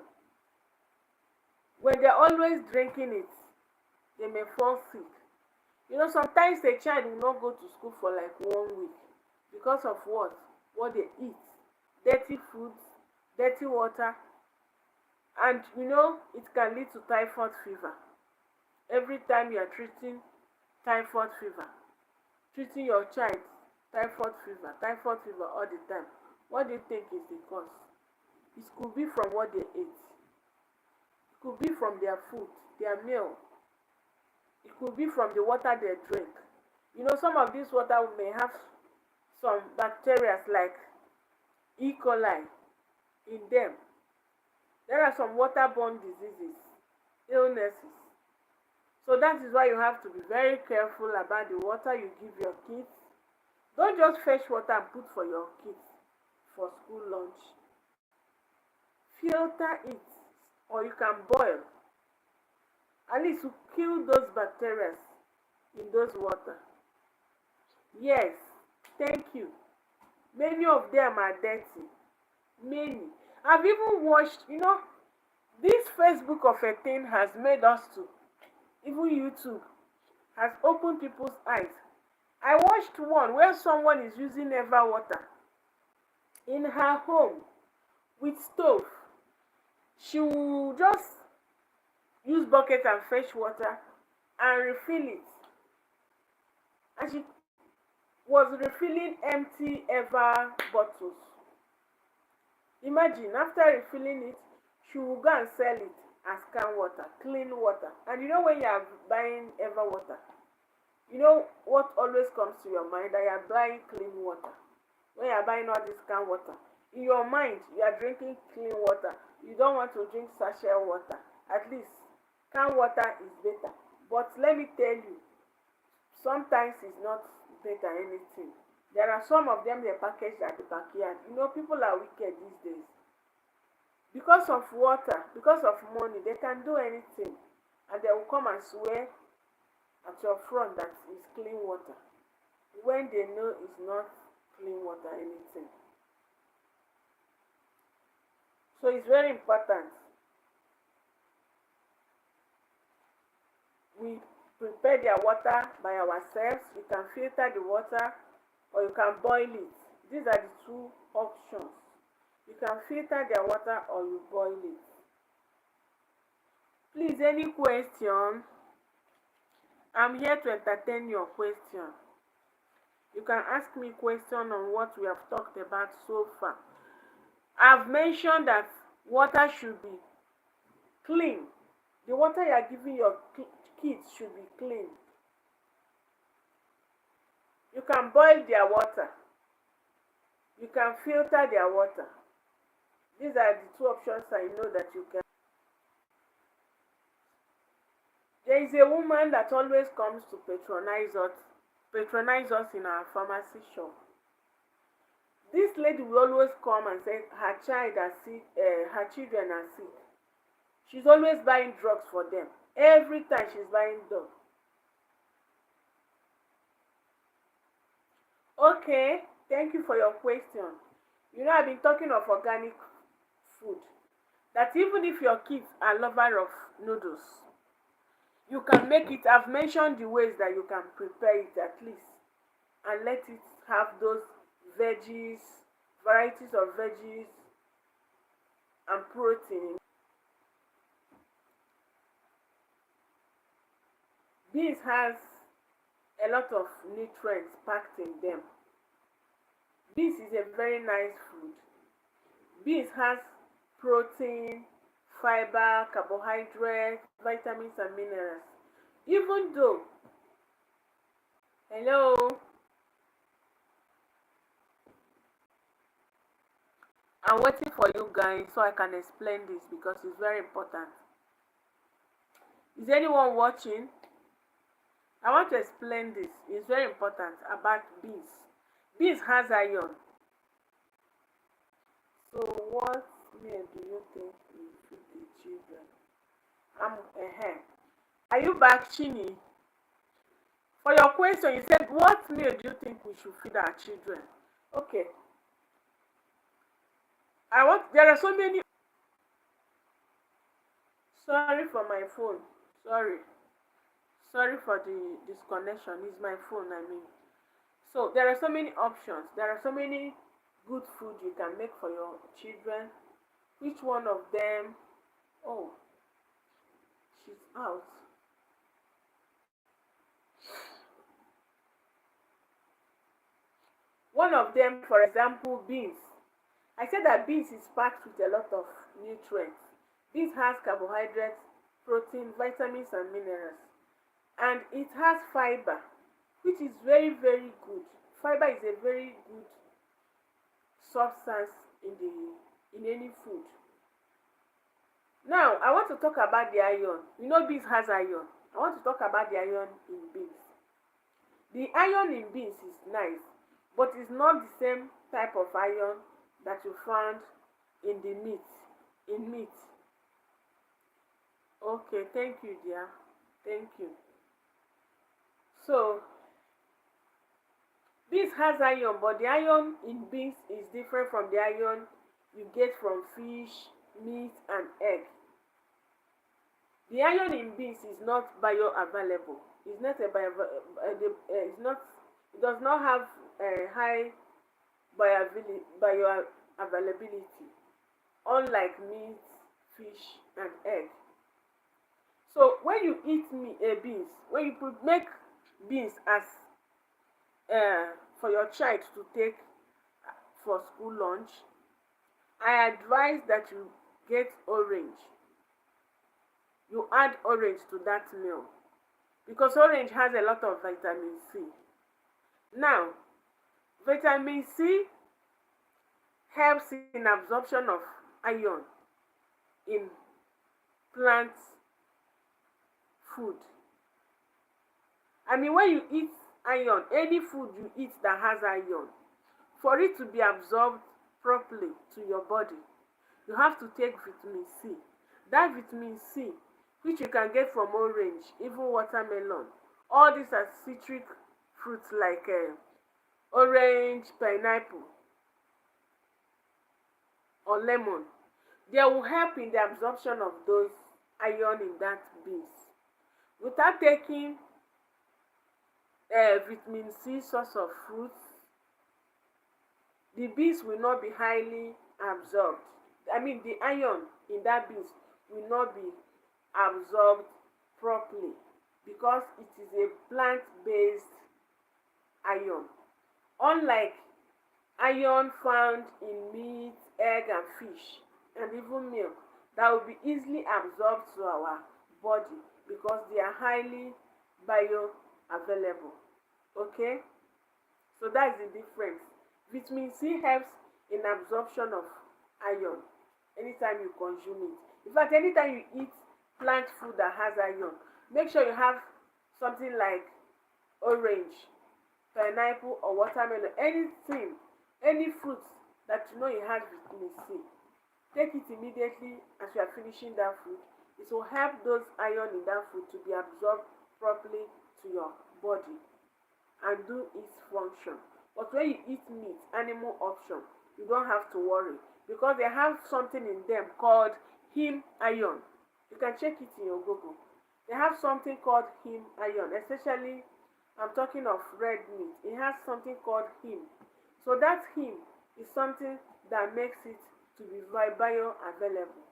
When they're always drinking it, they may fall sick. Sometimes a child will not go to school for like 1 week because of what? What they eat. Dirty foods, dirty water, and it can lead to typhoid fever. Every time you are treating typhoid fever, treating your child typhoid fever all the time, what do you think is the cause? It could be from what they ate, it could be from their food, their meal, it could be from the water they drink. Some of this water may have some bacteria like E. coli in them. There are some waterborne diseases, illnesses. So that is why you have to be very careful about the water you give your kids. Don't just fetch water and put for your kids for school lunch. Filter it, or you can boil. At least to kill those bacteria in those water. Yes, thank you. Many of them are dirty. Many. I've even watched, this Facebook of a thing has made us to, even YouTube has opened people's eyes. I watched one where someone is using Eva water in her home with stove. She will just use bucket and fetch water and refill it. And she was refilling empty Eva bottles. Imagine, after refilling it, she will go and sell it as can water, clean water. And when you are buying Eva water, what always comes to your mind, that you are buying clean water. When you are buying all this can water, in your mind you are drinking clean water. You don't want to drink sachet water. At least can water is better. But let me tell you, sometimes it's not better anything. There are some of them they package at the backyard. People are wicked these days. Because of water, because of money, they can do anything. And they will come and swear at your front that it's clean water, when they know it's not clean water anything. So it's very important we prepare their water by ourselves. You can filter the water or you can boil it. These are the two options. You can filter their water or you boil it. Please, any question? I'm here to entertain your question. You can ask me question on what we have talked about so far. I've mentioned that water should be clean. The water you are giving your kids should be clean. You can boil their water. You can filter their water. These are the two options I know that you can. There is a woman that always comes to patronize us in our pharmacy shop. This lady will always come and say her her children are sick. She's always buying drugs for them. Every time she's buying drugs. Okay, thank you for your question. I've been talking of organic food. That even if your kids are lover of noodles, you can make it. I've mentioned the ways that you can prepare it at least, and let it have those veggies, varieties of veggies and protein. Beans has a lot of nutrients packed in them. Beans is a very nice food. Beans has protein, fiber, carbohydrates, vitamins and minerals. Even though, hello, I'm waiting for you guys so I can explain this because it's very important. Is anyone watching? I want to explain this. It's very important about beans. Beans has iron. So what meal do you think will feed the children? Are you back, Chini? For your question, you said what meal do you think we should feed our children? Okay. There are so many. Sorry for my phone. Sorry for the disconnection. It's my phone, I mean. So there are so many options. There are so many good food you can make for your children. Which one of them? Oh, she's out. One of them, for example, beans. I said that beans is packed with a lot of nutrients. Beans has carbohydrates, protein, vitamins and minerals. And it has fiber, which is very, very good. Fiber is a very good substance in any food. Now, I want to talk about the iron. Beans has iron. I want to talk about the iron in beans. The iron in beans is nice, but it's not the same type of iron that you found in the meat. In meat. Okay, thank you, dear. Thank you. So, Beans has iron, but the iron in beans is different from the iron you get from fish, meat, and egg. The iron in beans is not bioavailable. It's not a it's not. It does not have a high bioavailability, unlike meat, fish, and egg. So when you eat beans, when you make beans as for your child to take for school lunch, I advise that you get orange. You add orange to that meal because orange has a lot of vitamin C. Now, vitamin C helps in absorption of iron in plant food. I mean, when you eat iron, any food you eat that has iron, for it to be absorbed properly to your body, you have to take vitamin C. That vitamin C, which you can get from orange, even watermelon, all these are citric fruits like orange, pineapple, or lemon. They will help in the absorption of those iron in that beans. Without taking vitamin C source of fruits, the beans will not be highly absorbed. I mean, the iron in that beans will not be absorbed properly because it is a plant-based iron. Unlike iron found in meat, egg, and fish, and even milk, that will be easily absorbed to our body because they are highly bioavailable. Okay? So that's the difference. Vitamin C helps in absorption of iron anytime you consume it. In fact, anytime you eat plant food that has iron, make sure you have something like orange, pineapple, or watermelon. Anything, any fruit that you know it has vitamin C. Take it immediately as you are finishing that food. It will help those iron in that food to be absorbed properly to your body and do its function. But when you eat meat, animal option, you don't have to worry because they have something in them called heme iron. You can check it in your Google. They have something called heme iron, especially I'm talking of red meat. It has something called heme. So that heme is something that makes it to be bioavailable.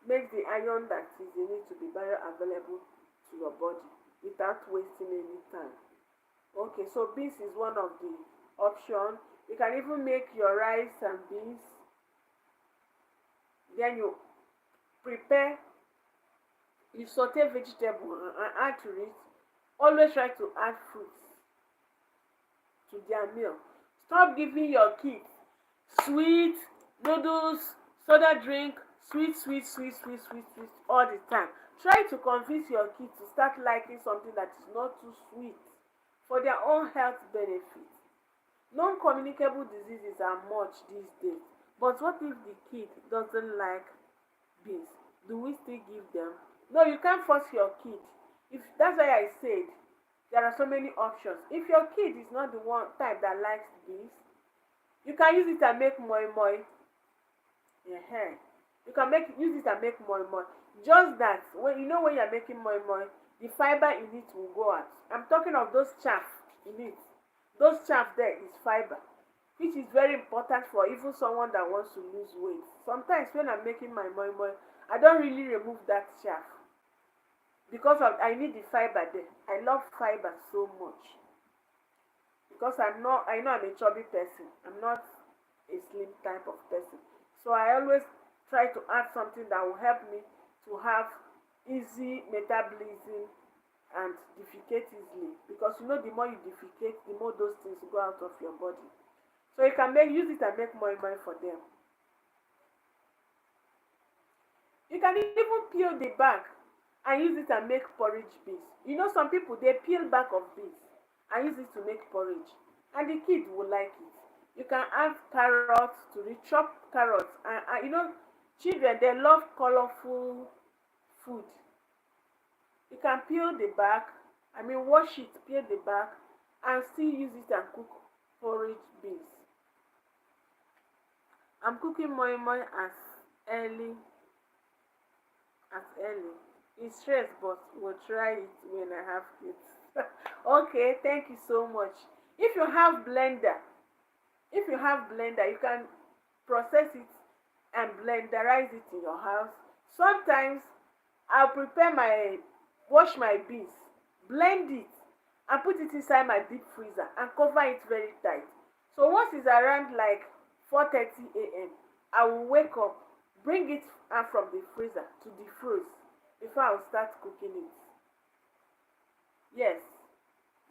Makes the iron that is in it to be bioavailable to your body without wasting any time. Okay, so beans is one of the options. You can even make your rice and beans. Then you prepare, you saute vegetable and add to it. Always try to add fruits to their meal. Stop giving your kids sweet noodles, soda drink, sweet all the time. Try to convince your kids to start liking something that is not too sweet for their own health benefits. Non-communicable diseases are much these days, but what if the kid doesn't like beans? Do we still give them? No, you can't force your kid. If that's why I said there are so many options. If your kid is not the one type that likes beans, you can use it and make moi moi. Yeah, you can use it and make moi moi. Just that when you're making moi moi, the fiber in it will go out. I'm talking of those chaff in it. Those chaff there is fiber, which is very important for even someone that wants to lose weight. Sometimes when I'm making my moi moi, I don't really remove that chaff because I need the fiber there. I love fiber so much because I know I'm a chubby person. I'm not a slim type of person. So I always try to add something that will help me to have easy metabolism and defecate easily, because the more you defecate, the more those things go out of your body. So you can use it and make moi moi for them. You can even peel the back and use it and make porridge beans. Some people they peel back of beans and use it to make porridge, and the kid will like it. You can add carrots to it, chop carrots, and children they love colorful food. You can peel the back, wash it, peel the back, and still use it and cook porridge beans. I'm cooking moi moi early as early. It's stress, but we'll try it when I have kids. Okay, thank you so much. If you have blender, you can process it and blenderize it in your house. Sometimes I'll prepare my wash my beans, blend it, and put it inside my deep freezer and cover it very tight. So once it's around like 4:30 a.m., I will wake up, bring it out from the freezer to defrost before I will start cooking it. Yes,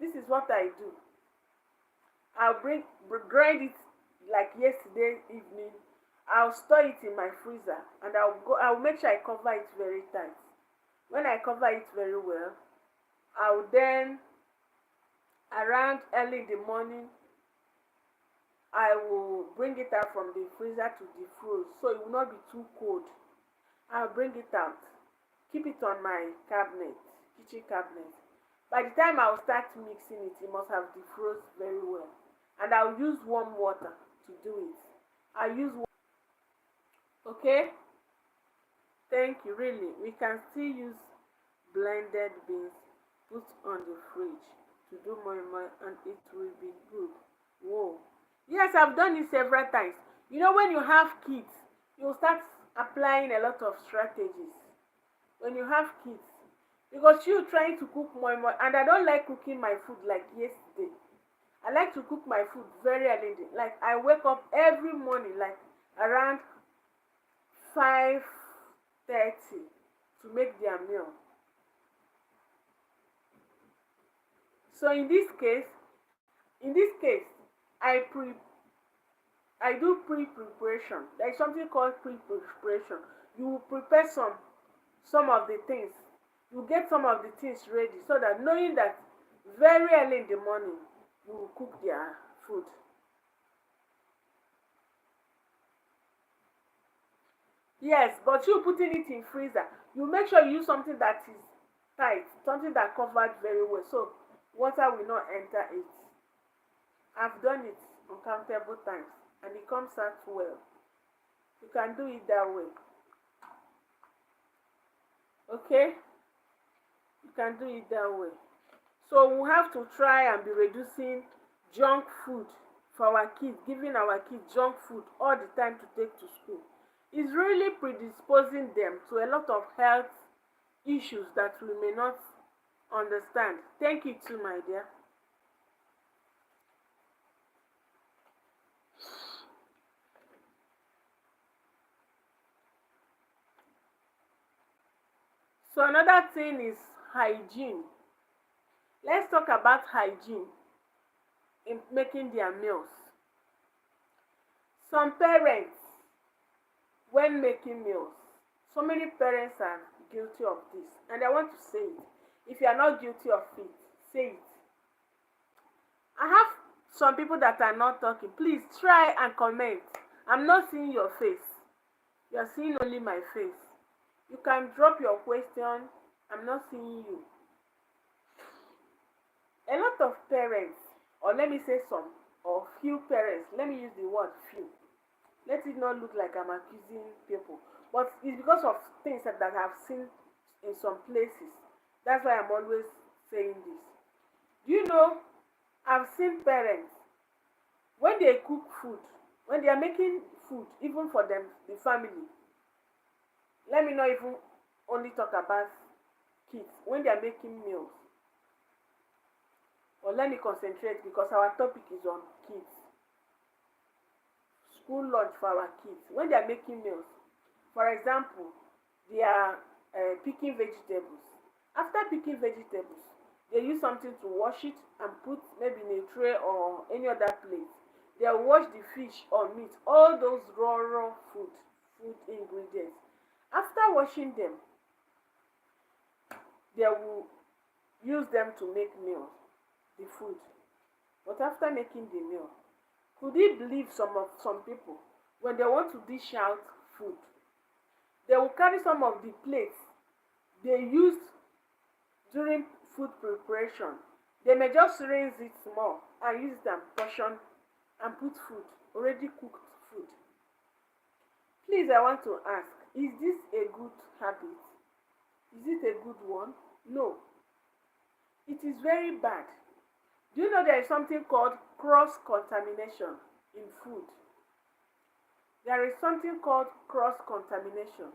this is what I do. I'll grind it like yesterday evening. I'll store it in my freezer and I'll make sure I cover it very tight. When I cover it very well, I'll then around early in the morning I will bring it out from the freezer to defrost so it will not be too cold. I'll bring it out, keep it on my cabinet, kitchen cabinet. By the time I'll start mixing it, it must have defrosted very well. And I'll use warm water to do it. I'll use okay? Thank you, really. We can still use blended beans put on the fridge to do more and it will be good. Whoa. Yes, I've done it several times. You know, when you have kids, you start applying a lot of strategies. When you have kids, because you trying to cook more and more, and I don't like cooking my food like yesterday. I like to cook my food very early. Like I wake up every morning, like around 5:30 to make their meal. So in this case, I pre I do pre-preparation. There is something called pre-preparation. You will prepare some of the things. You get some of the things ready so that knowing that very early in the morning you will cook their food. Yes, but you putting it in freezer, you make sure you use something that is tight, something that covered very well, so water will not enter it. I've done it uncountable times and it comes out well. You can do it that way. Okay? You can do it that way. So we have to try and be reducing junk food for our kids, giving our kids junk food all the time to take to school. It's really predisposing them to a lot of health issues that we may not understand. Thank you too, my dear. So another thing is hygiene. Let's talk about hygiene in making their meals. Some parents, when making meals, so many parents are guilty of this, and I want to say it. If you are not guilty of it, say it. I have some people that are not talking. Please try and comment. I'm not seeing your face. You are seeing only my face. You can drop your question. I'm not seeing you. A lot of parents, or let me say some, or few parents, let me use the word few. Let it not look like I'm accusing people. But it's because of things that I've seen in some places. That's why I'm always saying this. Do you know, I've seen parents, when they cook food, when they are making food, even for them, the family, let me not even only talk about kids, when they are making meals, or let me concentrate because our topic is on kids. School lunch for our kids. When they are making meals, for example, they are picking vegetables. After picking vegetables, they use something to wash it and put maybe in a tray or any other plate. They wash the fish or meat, all those raw food ingredients. After washing them, they will use them to make meals, the food. But after making the meal, could you believe some people, when they want to dish out food, they will carry some of the plates they used during food preparation They may just rinse it small and use it and portion and put food, already cooked food. Please, I want to ask, is this a good habit? Is it a good one? No, it is very bad. Do you know there is something called cross contamination in food? There is something called cross contamination.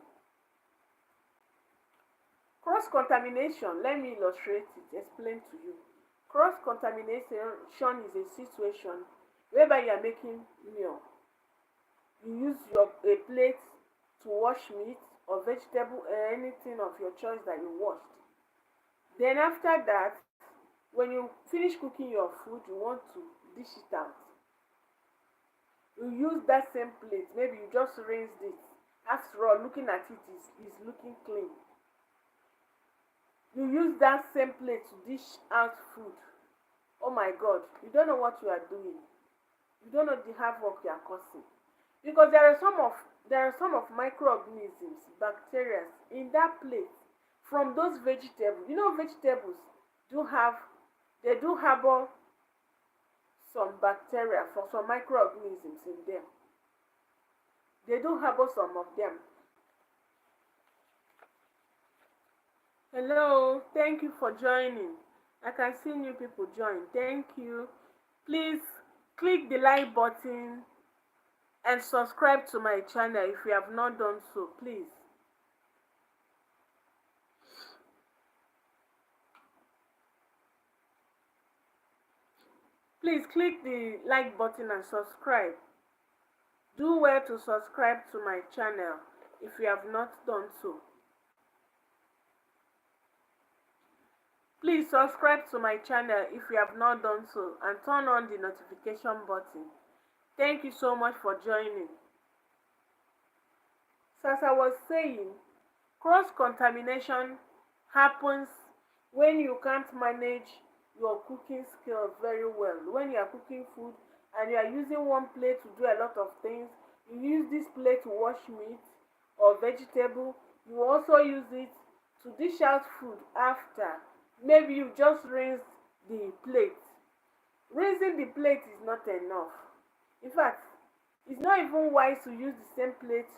Cross contamination, let me illustrate it, explain to you. Cross contamination is a situation whereby you are making meal. You use a plate to wash meat or vegetable or anything of your choice that you washed. Then after that, when you finish cooking your food, you want to dish it out. You use that same plate, maybe you just rinsed it. After all, looking at it is looking clean. You use that same plate to dish out food. Oh my God, you don't know what you are doing. You don't know the havoc you are causing. Because there are some of microorganisms, bacteria in that plate from those vegetables. You know vegetables do have they do harbor some bacteria for some microorganisms in them. They do harbor some of them. Hello, thank you for joining. I can see new people join. Thank you. Please click the like button and subscribe to my channel if you have not done so, please. Please click the like button and subscribe. Do well to subscribe to my channel if you have not done so. Please subscribe to my channel if you have not done so and turn on the notification button. Thank you so much for joining. So as I was saying, cross-contamination happens when you can't manage your cooking skills very well. When you are cooking food and you are using one plate to do a lot of things, you use this plate to wash meat or vegetable. You also use it to dish out food after. Maybe you just rinse the plate. Rinsing the plate is not enough. In fact, it's not even wise to use the same plate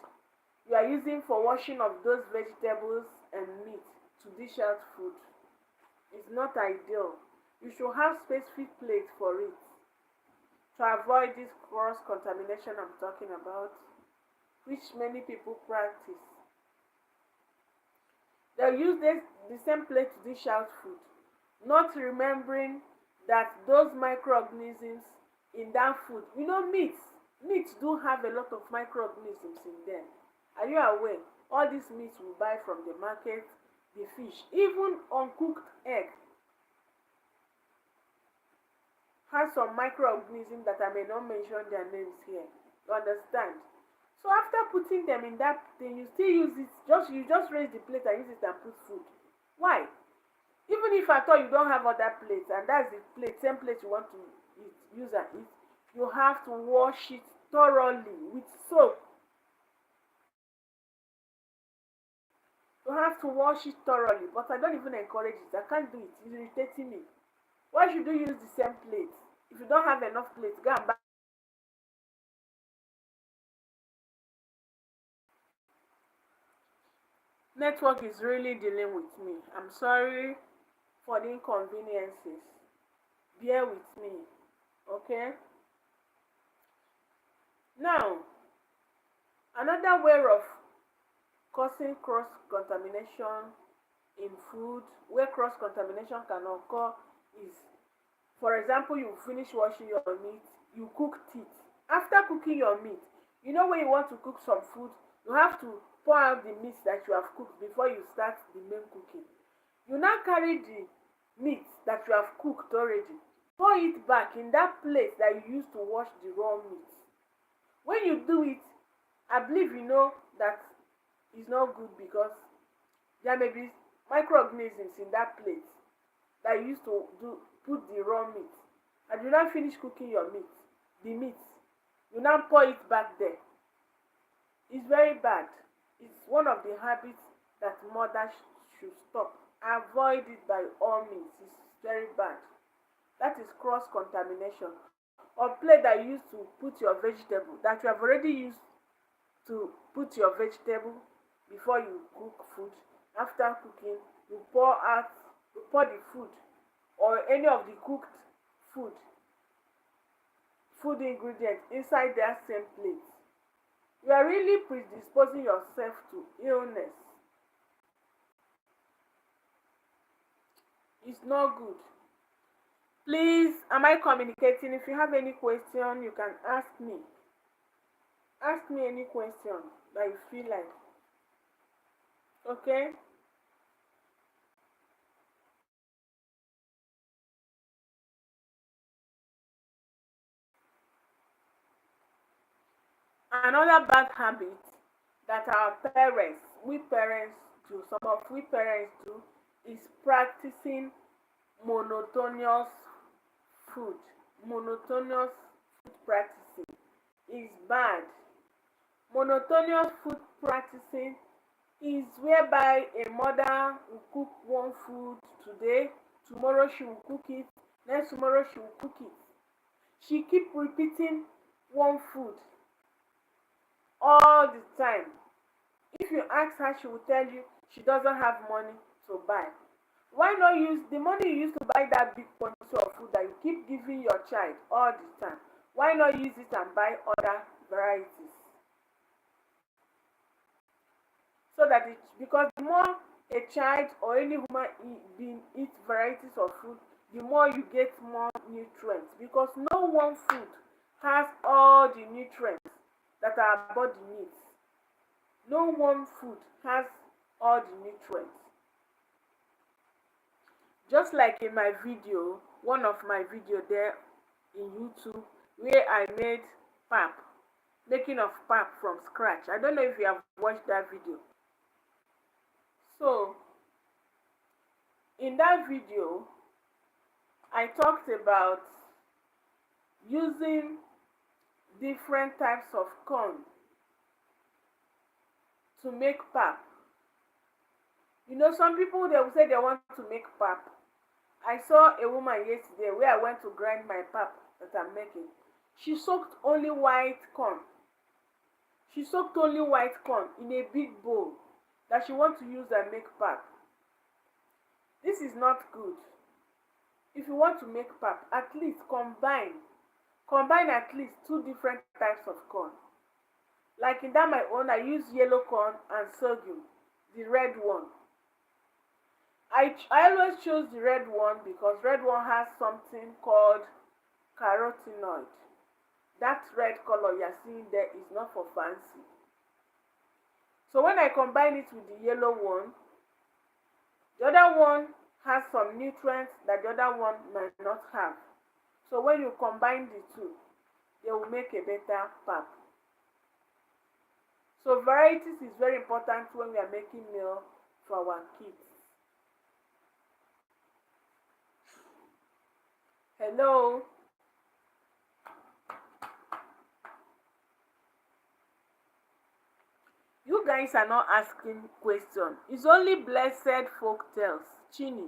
you are using for washing of those vegetables and meat to dish out food. It's not ideal. You should have specific plate for it to avoid this cross contamination I'm talking about, which many people practice. They'll use the same plate to dish out food, not remembering that those microorganisms in that food, meats do have a lot of microorganisms in them. Are you aware? All these meats we buy from the market, the fish, even uncooked egg has some microorganisms that I may not mention their names here. You understand? So after putting them in that thing, you still use it. You just raise the plate and use it and put food. Why? Even if at all you don't have other plates and that's the same plate you want to use and eat, you have to wash it thoroughly with soap. You have to wash it thoroughly, but I don't even encourage it. I can't do it. It's irritating me. Why should you use the same plate? If you don't have enough plates, go and buy. Network is really dealing with me. I'm sorry for the inconveniences. Bear with me, okay? Now, another way of causing cross contamination in food, where cross contamination can occur, is, for example, you finish washing your meat, you cooked it. After cooking your meat, you know when you want to cook some food, you have to pour out the meat that you have cooked before you start the main cooking. You now carry the meat that you have cooked already, pour it back in that plate that you used to wash the raw meat. When you do it, I believe you know that it's not good because there may be microorganisms in that plate that you used to put the raw meat. And you now finish cooking your meat, the meat. You now pour it back there. It's very bad. It's one of the habits that mothers should stop. Avoid it by all means. It's very bad. That is cross contamination. Or plate that you used to put your vegetable, that you have already used to put your vegetable before you cook food. After cooking, you pour the food or any of the cooked food food ingredients inside that same plate. You are really predisposing yourself to illness. It's not good. Please, am I communicating? If you have any question, you can ask me. Ask me any question that you feel like. Okay? Another bad habit that our parents, we parents do, some of we parents do, is practicing monotonous food. Monotonous food practicing is bad. Monotonous food practicing is whereby a mother will cook one food today, tomorrow she will cook it, next tomorrow she will cook it. She keep repeating one food all the time. If you ask her, she will tell you she doesn't have money to buy. Why not use the money you used to buy that big quantity of food that you keep giving your child all the time? Why not use it and buy other varieties? So that it, because the more a child or any human being eats varieties of food, the more you get more nutrients. Because no one food has all the nutrients that our body needs. No one food has all the nutrients. Just like in my video, one of my video there in YouTube, where I made pap, making of pap from scratch. I don't know if you have watched that video. So in that video, I talked about using different types of corn to make pap. You know, some people they will say they want to make pap. I saw a woman yesterday where I went to grind my pap that I'm making. She soaked only white corn. She soaked only white corn in a big bowl that she wants to use and make pap. This is not good. If you want to make pap, at least combine at least two different types of corn. Like in that my own, I use yellow corn and sorghum, the red one. I always choose the red one because red one has something called carotenoid. That red color you're seeing there is not for fancy. So when I combine it with the yellow one, the other one has some nutrients that the other one might not have. So when you combine the two, they will make a better pap. So varieties is very important when we are making meal for our kids. Hello. You guys are not asking questions. It's only Blessed Folk Tales, Chini.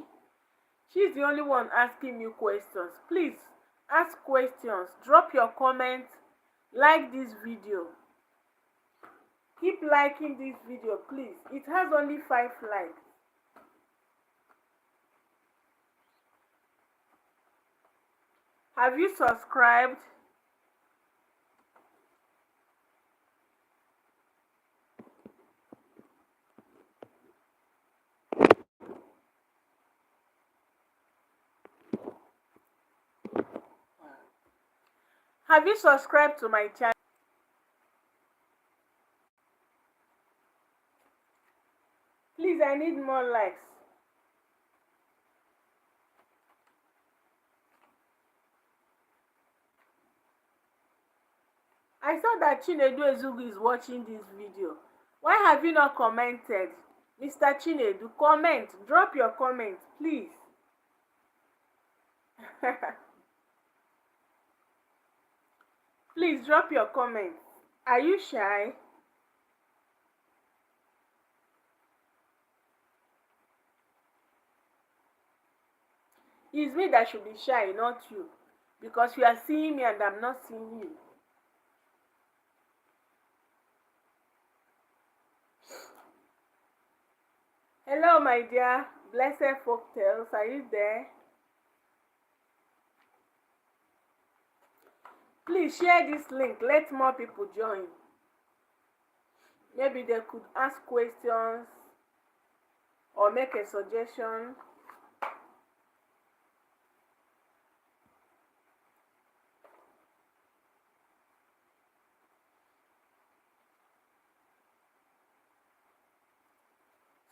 She's the only one asking you questions. Please ask questions. Drop your comments. Like this video. Keep liking this video, please. It has only 5 likes. Have you subscribed? Have you subscribed to my channel? Please, I need more likes. I saw that Chinedu Ezugu is watching this video. Why have you not commented? Mr. Chinedu, comment. Drop your comment, please. Please drop your comment. Are you shy? It's me that should be shy, not you. Because you are seeing me and I'm not seeing you. Hello, my dear. Blessed folk tales. Are you there? Please share this link. Let more people join. Maybe they could ask questions or make a suggestion.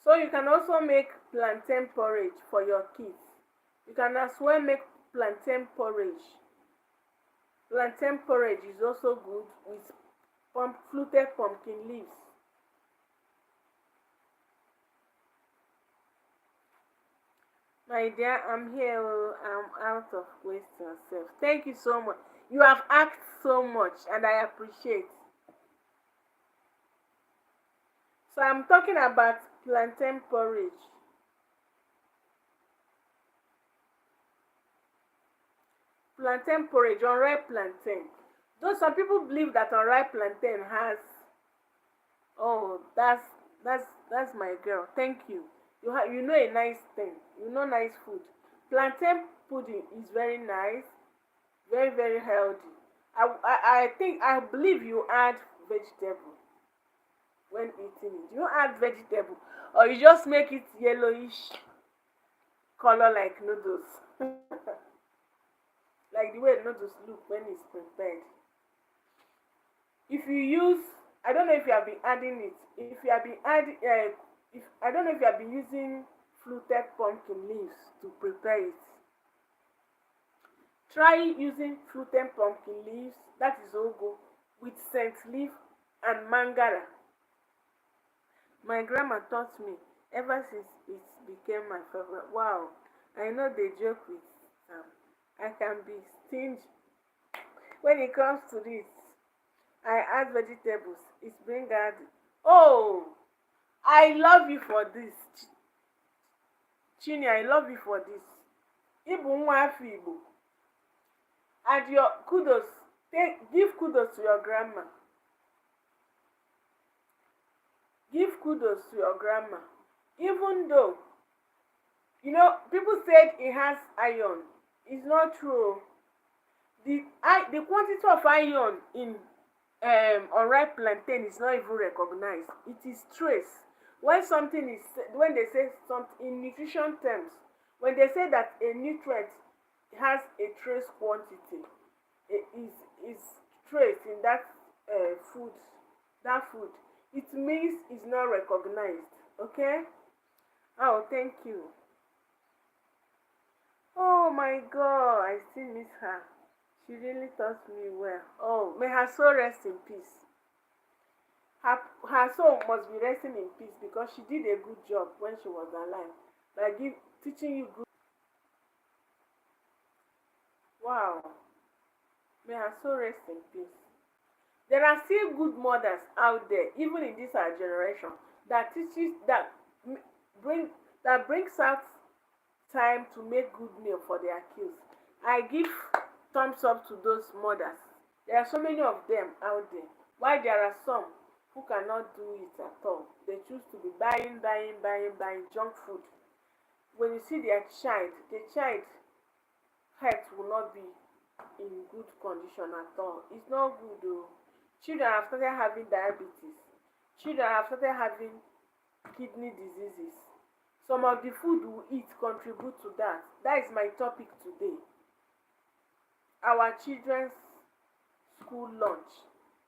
So you can also make plantain porridge for your kids. You can as well make plantain porridge. Plantain porridge is also good with fluted pumpkin leaves. My dear, I'm here. Oh, I'm out of questions. Sef. Thank you so much. You have asked so much, and I appreciate. So I'm talking about plantain porridge. Plantain porridge, unripe plantain. Though some people believe that unripe plantain has. Oh, that's my girl. Thank you. You know a nice thing. You know nice food. Plantain pudding is very nice, very healthy. I think I believe you add vegetable when eating it. You add vegetable, or you just make it yellowish color like noodles, like the way noodles look when it's prepared. If you use, I don't know if you have been adding it. If you have been adding, if I don't know if you have been using fluted pumpkin leaves to prepare it. Try using fluted pumpkin leaves, that is ogo, with scent leaf and mangara. My grandma taught me ever since it became my favorite. Wow, I know they joke with I can be stingy when it comes to this. I add vegetables. It's bring out. Oh, I love you for this, Chini. I love you for this. Ibu nwa afọ Igbo. And your kudos. Give kudos to your grandma. Give kudos to your grandma. Even though, people said it has iron. It's not true. The quantity of iron in unripe plantain is not even recognized. It is trace. When they say something in nutrition terms, when they say that a nutrient has a trace quantity, it is trace in food, that food, it means it's not recognized. Okay? Oh, thank you. Oh my God, I still miss her. She really taught me well. Oh, may her soul rest in peace. Her soul must be resting in peace because she did a good job when she was alive. Like teaching you good. Wow. May her soul rest in peace. There are still good mothers out there, even in this our generation, that teaches bring that brings out time to make good meal for their kids. I give thumbs up to those mothers. There are so many of them out there. While there are some who cannot do it at all, they choose to be buying junk food. When you see their child, the child health will not be in good condition at all. It's not good though. Children have started having diabetes. Children have started having kidney diseases. Some of the food we eat contribute to that. That is my topic today. Our children's school lunch.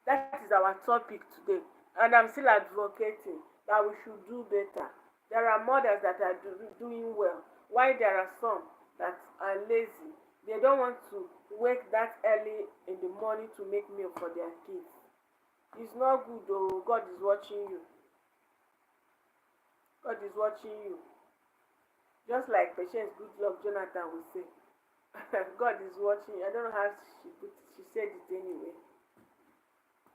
That is our topic today. And I'm still advocating that we should do better. There are mothers that are doing well, while there are some that are lazy. They don't want to wake that early in the morning to make meal for their kids. It's not good though. God is watching you. God is watching you. Just like Patience Goodluck Jonathan will say. God is watching. I don't know how she said it anyway.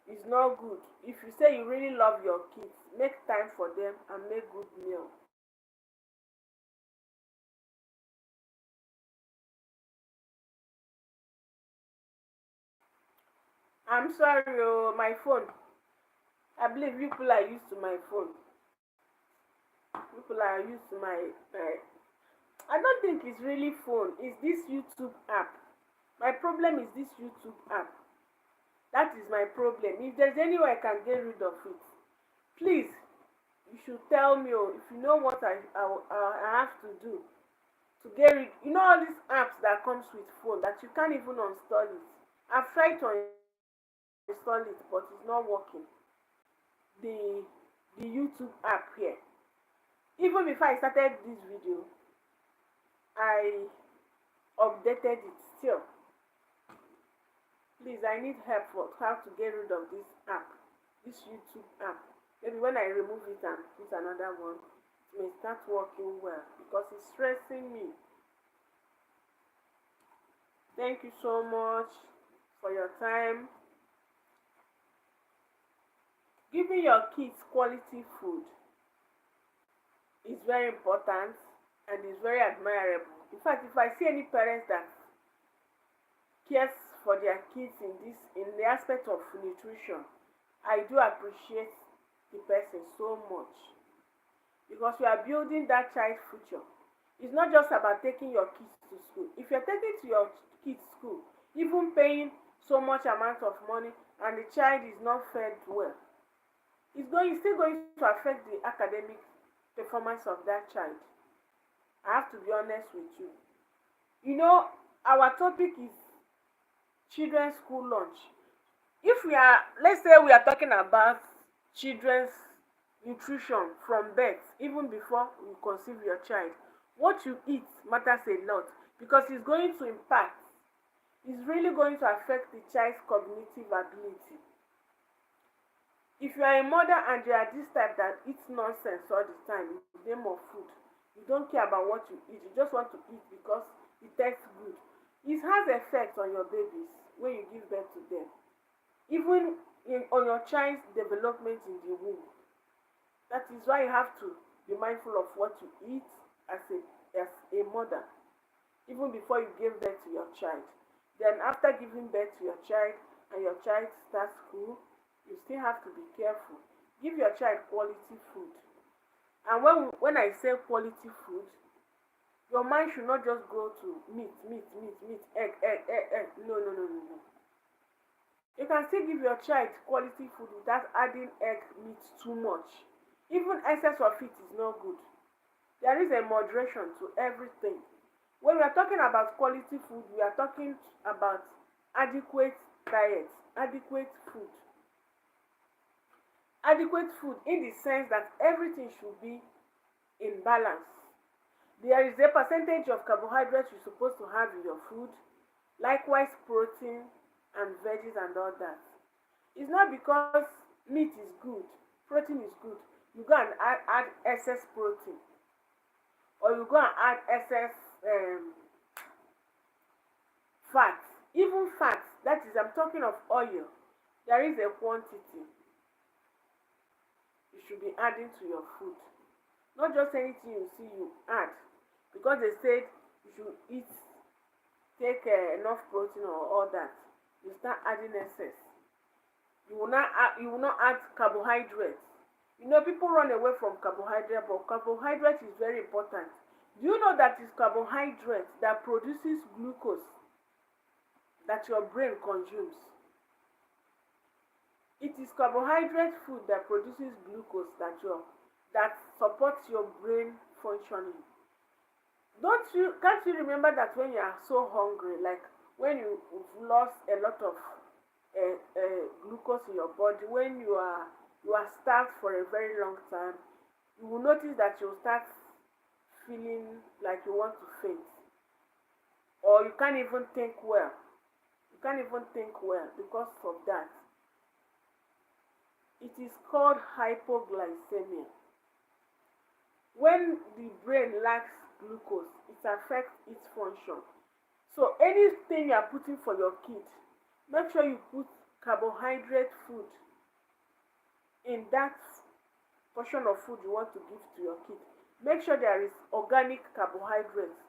It's not good. If you say you really love your kids, make time for them and make good meal. I'm sorry, oh, my phone. I believe people are used to my phone. People are used to my. I don't think it's really phone. It's this YouTube app. My problem is this YouTube app. That is my problem. If there's any way I can get rid of it, please, you should tell me. Oh, if you know what I have to do to get rid. You know all these apps that comes with phone that you can't even uninstall it. I've tried to install it, but it's not working. The the YouTube app here. Even before I started this video, I updated it still. Please, I need help for how to get rid of this app, this YouTube app. Maybe when I remove it and put another one, it may start working well because it's stressing me. Thank you so much for your time. Giving your kids quality food is very important and is very admirable. In fact, if I see any parents that cares for their kids in the aspect of nutrition, I do appreciate the person so much because we are building that child's future. It's not just about taking your kids to school. If you're taking to your kids school, even paying so much amount of money and the child is not fed well, it's still going to affect the academic performance of that child. I have to be honest with you. You know, our topic is children's school lunch. If we are, let's say we are talking about children's nutrition from birth, even before you conceive your child, what you eat matters a lot because it's going to impact, it's really going to affect the child's cognitive ability. If you are a mother and you are this type that eats nonsense all the time in the name of food, you don't care about what you eat, you just want to eat because it tastes good. It has effect on your babies when you give birth to them, even on your child's development in the womb. That is why you have to be mindful of what you eat as a mother, even before you give birth to your child. Then after giving birth to your child and your child starts school, you still have to be careful. Give your child quality food. And when I say quality food, your mind should not just go to meat, egg. No, no, no, no, no. You can still give your child quality food without adding egg, meat too much. Even excess of it is not good. There is a moderation to everything. When we are talking about quality food, we are talking about adequate diet, adequate food. Adequate food in the sense that everything should be in balance. There is a percentage of carbohydrates you're supposed to have in your food, likewise protein and veggies and all that. It's not because meat is good, protein is good, you go and add excess protein or you go and add excess fat. Even fat, that is, I'm talking of oil, there is a quantity you should be adding to your food. Not just anything you see you add. Because they said you should take enough protein or all that. You start adding excess. You will not add carbohydrates. You know, people run away from carbohydrate, but carbohydrate is very important. Do you know that it's carbohydrate that produces glucose that your brain consumes? It is carbohydrate food that produces glucose that supports your brain functioning. Can't you remember that when you are so hungry, like when you've lost a lot of glucose in your body, when you are starved for a very long time, you will notice that you'll start feeling like you want to faint, or you can't even think well. You can't even think well because of that. It is called hypoglycemia. When the brain lacks glucose, it affects its function. So anything you are putting for your kid, make sure you put carbohydrate food in that portion of food you want to give to your kid. Make sure there is organic carbohydrates.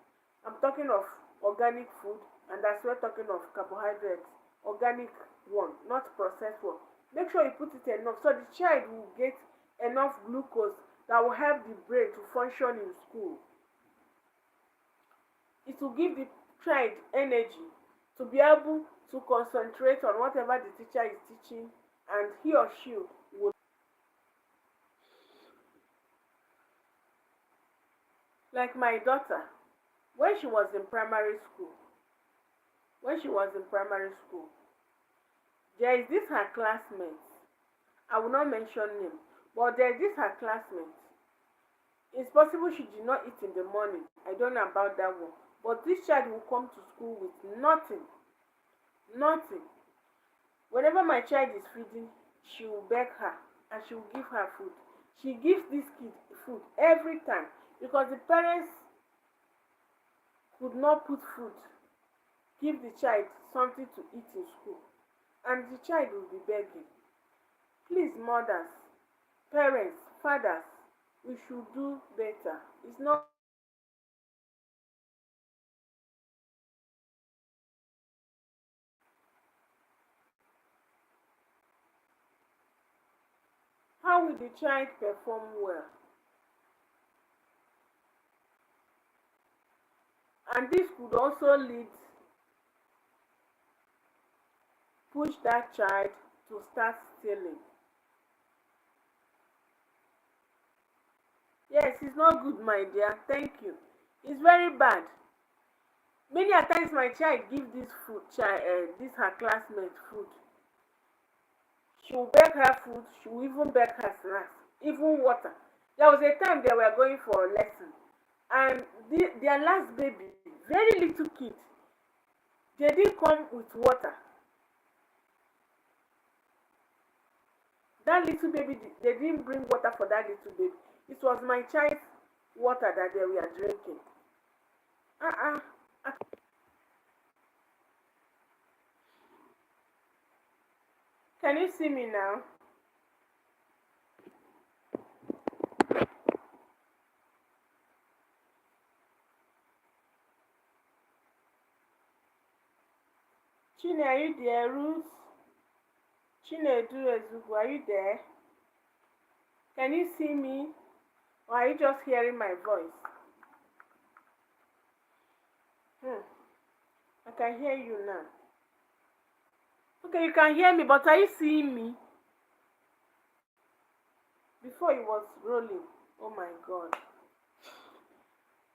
I'm talking of organic food, and that's we're talking of carbohydrates, organic one, not processed one. Make sure you put it enough so the child will get enough glucose that will help the brain to function in school. It will give the child energy to be able to concentrate on whatever the teacher is teaching, and he or she will. Like my daughter, when she was in primary school, when she was in primary school, there is this her classmate. I will not mention name, but there is this her classmate. It's possible she did not eat in the morning. I don't know about that one. But this child will come to school with nothing. Nothing. Whenever my child is feeding, she will beg her and she will give her food. She gives this kid food every time because the parents could not put food, give the child something to eat in school, and the child will be begging. Please, mothers, parents, fathers, we should do better. It's not how will the child perform well. And this could also lead, push that child to start stealing. Yes, it's not good, my dear. Thank you. It's very bad. Many a times my child give this food, this her classmate food. She will beg her food. She will even beg her snacks, even water. There was a time they were going for a lesson, and their last baby, very little kid, they didn't come with water. That little baby, they didn't bring water for that little baby. It was my child's water that they were drinking. Uh-uh. Can you see me now? Chine, are you there? Ruth? Chinedu Ezugu, are you there? Can you see me? Or are you just hearing my voice? I can hear you now. Okay, you can hear me, but are you seeing me? Before it was rolling. Oh my God.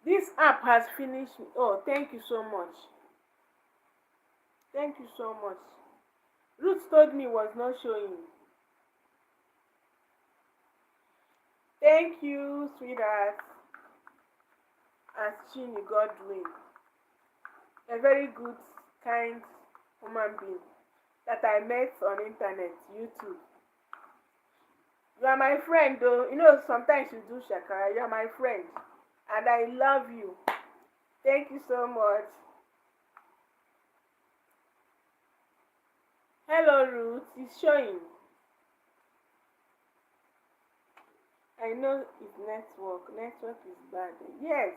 This app has finished me. Oh, thank you so much. Thank you so much. Ruth told me it was not showing. Thank you, sweetheart. As Chini Godwin. A very good, kind human being that I met on internet, YouTube. You are my friend though. You know, sometimes you do shakara. You are my friend. And I love you. Thank you so much. Hello, Ruth. It's showing. I know it's network. Network is bad. Yes.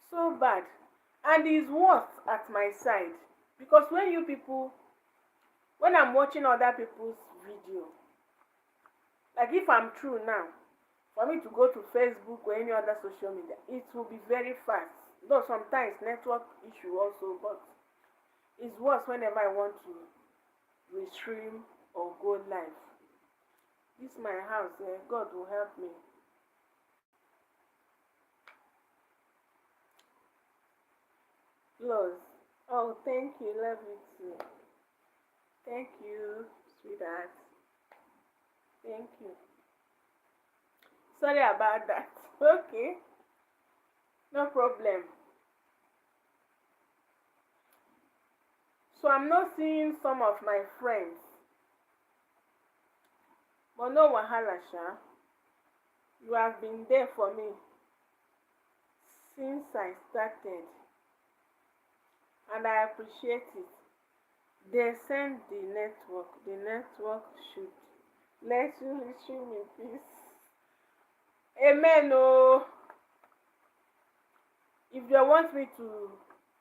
So bad. And it's worse at my side. Because when I'm watching other people's video, like if I'm true now, for me to go to Facebook or any other social media, it will be very fast. Though sometimes network issue also, but it's worse whenever I want to restream or go live. This is my house. God will help me. Close. Oh, thank you. Love you too. Thank you, sweetheart. Thank you. Sorry about that. Okay, no problem. So I'm not seeing some of my friends, but no wahala, sha. You have been there for me since I started, and I appreciate it. They send the network. The network should let you retrieve in peace. Amen. Oh, if they want me to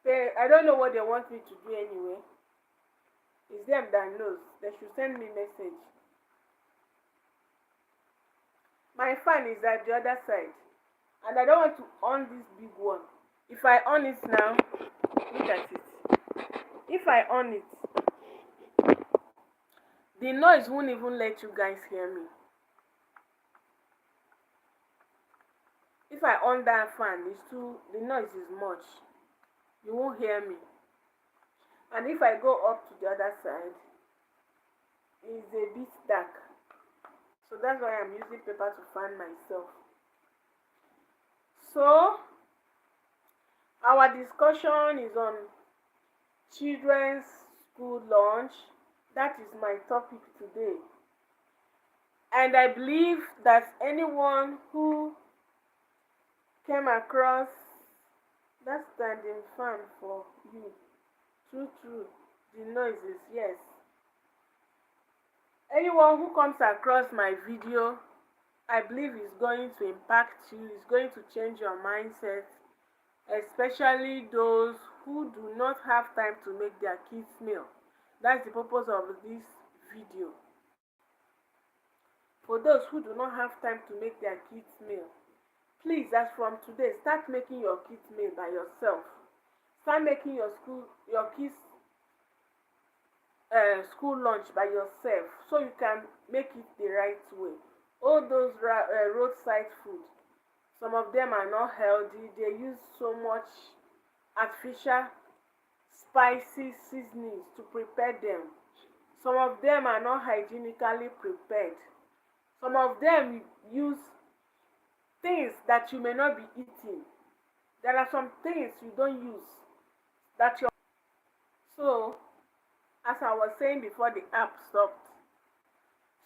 pay, I don't know what they want me to do anyway. It's them that knows. They should send me message. My fan is at the other side, and I don't want to on this big one. If I on it now, look at it. If I on it, the noise won't even let you guys hear me. If I on that fan, it's too, the noise is much. You won't hear me. And if I go up to the other side, it's a bit dark. So that's why I'm using paper to fan myself. So our discussion is on children's school lunch. That is my topic today. And I believe that anyone who came across that standing fan for you, true, the noises, yes. Anyone who comes across my video, I believe is going to impact you, is going to change your mindset, especially those who do not have time to make their kids meal. That's the purpose of this video. For those who do not have time to make their kids meal, please, as from today, start making your kids meal by yourself. Start making your kids school lunch by yourself, so you can make it the right way. All those roadside food, some of them are not healthy. They use so much artificial spicy seasonings to prepare them. Some of them are not hygienically prepared. Some of them use things that you may not be eating. There are some things you don't use that you're. So, as I was saying before the app stopped,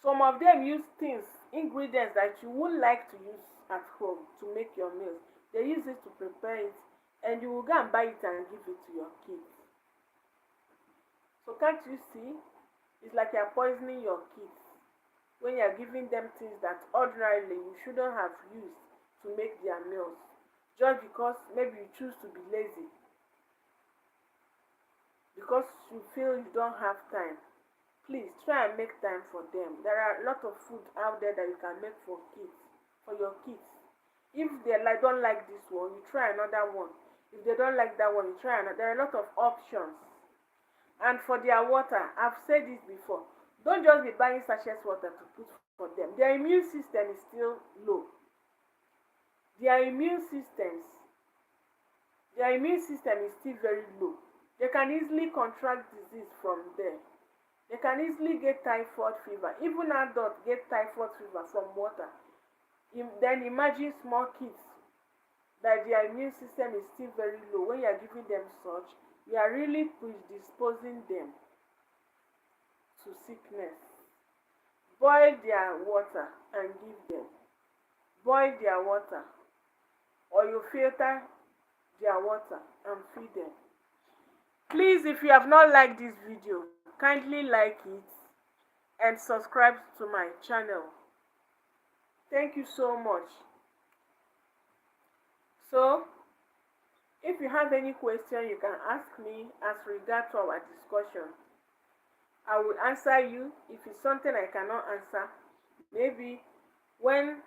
some of them use things, ingredients that you would like to use at home to make your meals. They use it to prepare it, and you will go and buy it and give it to your kids. So can't you see? It's like you're poisoning your kids when you're giving them things that ordinarily you shouldn't have used to make their meals, just because maybe you choose to be lazy, because you feel you don't have time. Please try and make time for them. There are a lot of food out there that you can make for kids, for your kids. If they don't like this one, you try another one. If they don't like that one, you try another. There are a lot of options. And for their water, I've said this before, don't just be buying sachet water to put for them. Their immune system is still low. Their immune system is still very low. They can easily contract disease from there. They can easily get typhoid fever. Even adults get typhoid fever from water. Then imagine small kids that their immune system is still very low. When you are giving them such, you are really predisposing them to sickness. Boil their water and give them. Boil their water, or you filter their water and feed them. Please, if you have not liked this video, kindly like it and subscribe to my channel. Thank you so much. So, if you have any question, you can ask me as regard to our discussion. I will answer you. If it's something I cannot answer, maybe when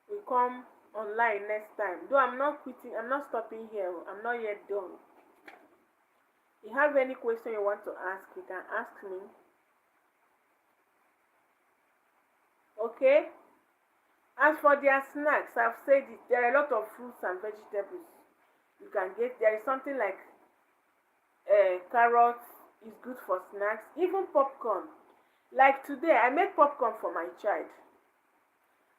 we come online next time. Though I'm not quitting, I'm not stopping here. I'm not yet done. If you have any question you want to ask, you can ask me. Okay? As for their snacks, I've said it, there are a lot of fruits and vegetables you can get. There is something like carrots is good for snacks, even popcorn. Like today, I made popcorn for my child.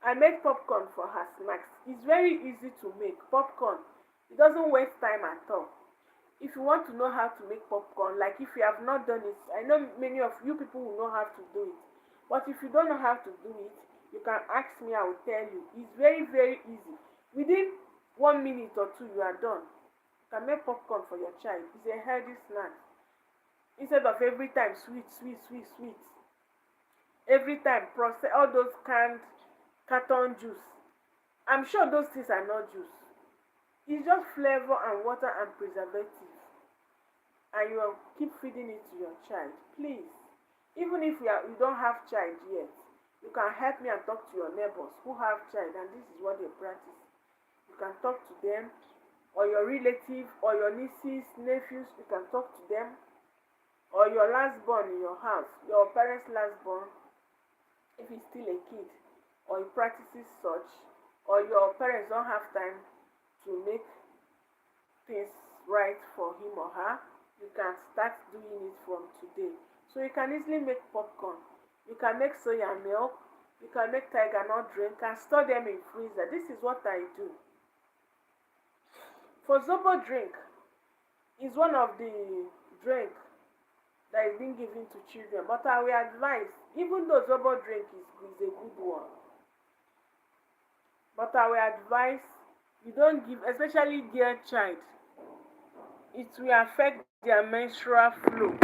I made popcorn for her snacks. It's very easy to make popcorn. It doesn't waste time at all. If you want to know how to make popcorn, like if you have not done it, I know many of you people will know how to do it. But if you don't know how to do it, you can ask me, I will tell you. It's very, very easy. Within 1 minute or two, you are done. You can make popcorn for your child. It's a healthy snack. Instead of every time sweet. Every time process all those canned carton juice. I'm sure those things are not juice. It's just flavor and water and preservative. and you keep feeding it to your child, please, even if you don't have child yet, you can help me and talk to your neighbors who have child and this is what they practice. You can talk to them, or your relative, or your nieces, nephews, you can talk to them, or your last born in your house, your parents' last born, if he's still a kid, or he practices such, or your parents don't have time to make things right for him or her, you can start doing it from today. So you can easily make popcorn, you can make soya milk, you can make tiger nut drink and store them in freezer. This is what I do. For zobo drink, is one of the drink that is being given to children, but I will advise, even though zobo drink is a good one, but I will advise you don't give, especially dear child, it will affect their menstrual flow.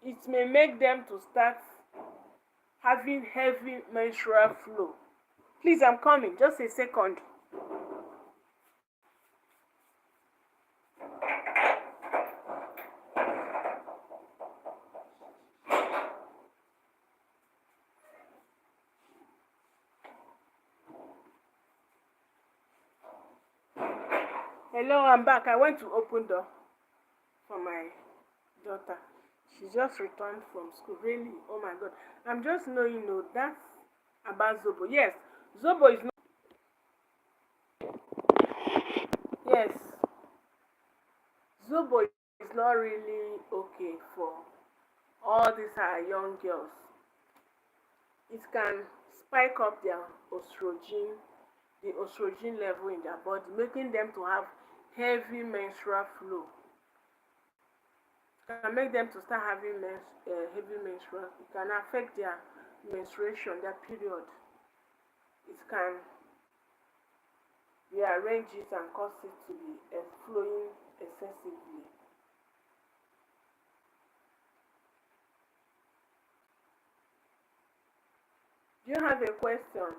It may make them to start having heavy menstrual flow. Please, I'm coming, just a second. Hello, I'm back. I went to open door for my daughter. She just returned from school. Really? Oh my God. I'm just knowing, that's about Zobo. Yes, Zobo is not. Yes, Zobo is not really okay for all these young girls. It can spike up their estrogen, the estrogen level in their body, making them to have heavy menstrual flow. It can make them to start having heavy menstrual. It can affect their menstruation, their period. It can rearrange it and cause it to be flowing excessively. Do you have a question?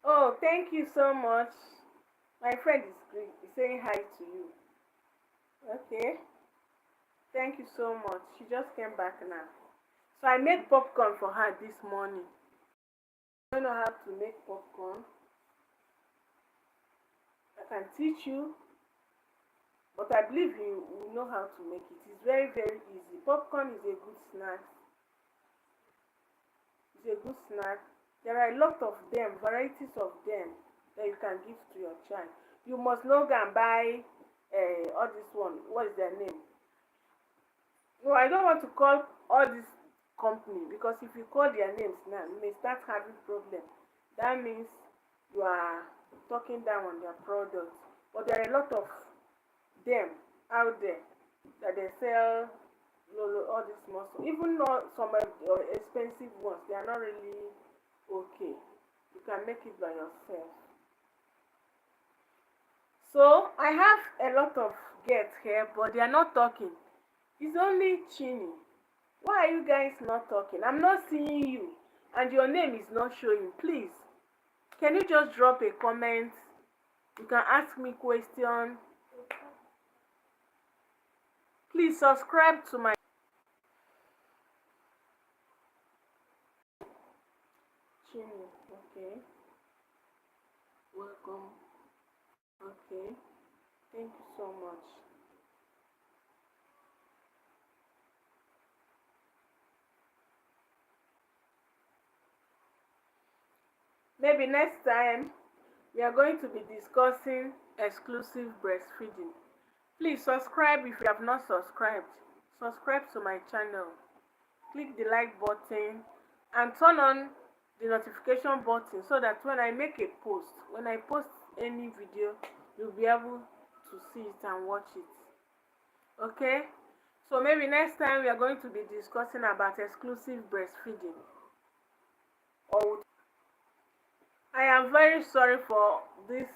Oh, thank you so much. My friend is great. He's saying hi to you. Okay. Thank you so much. She just came back now. So I made popcorn for her this morning. I don't know how to make popcorn. I can teach you, but I believe you will know how to make it. It's very, very easy. Popcorn is a good snack. It's a good snack. There are a lot of them, varieties of them that you can give to your child. You must not go and buy all this one. What is their name? No, I don't want to call all this company, because if you call their names now, you may start having problem. That means you are talking down on their products. But there are a lot of them out there that they sell all these muscle. Even though some of the expensive ones, they are not really okay. You can make it by yourself. So I have a lot of guests here, but they are not talking. It's only Chini. Why are you guys not talking? I'm not seeing you, and your name is not showing. Please, can you just drop a comment? You can ask me question. Please subscribe to my channel. Okay. Welcome. Okay. Thank you so much. Maybe next time we are going to be discussing exclusive breastfeeding. Please subscribe if you have not subscribed. Subscribe to my channel. Click the like button and turn on the notification button so that when I make a post, when I post any video, you'll be able to see it and watch it. Okay? So maybe next time we are going to be discussing about exclusive breastfeeding. I am very sorry for this,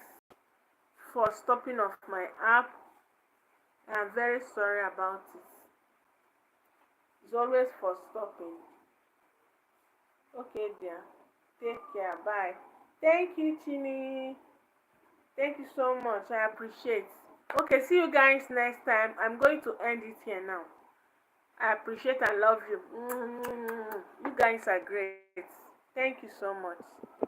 for stopping of my app. I am very sorry about it. It's always for stopping. Okay, dear. Take care. Bye. Thank you, Chini. Thank you so much. I appreciate. Okay, see you guys next time. I'm going to end it here now. I appreciate and love you. You guys are great. Thank you so much.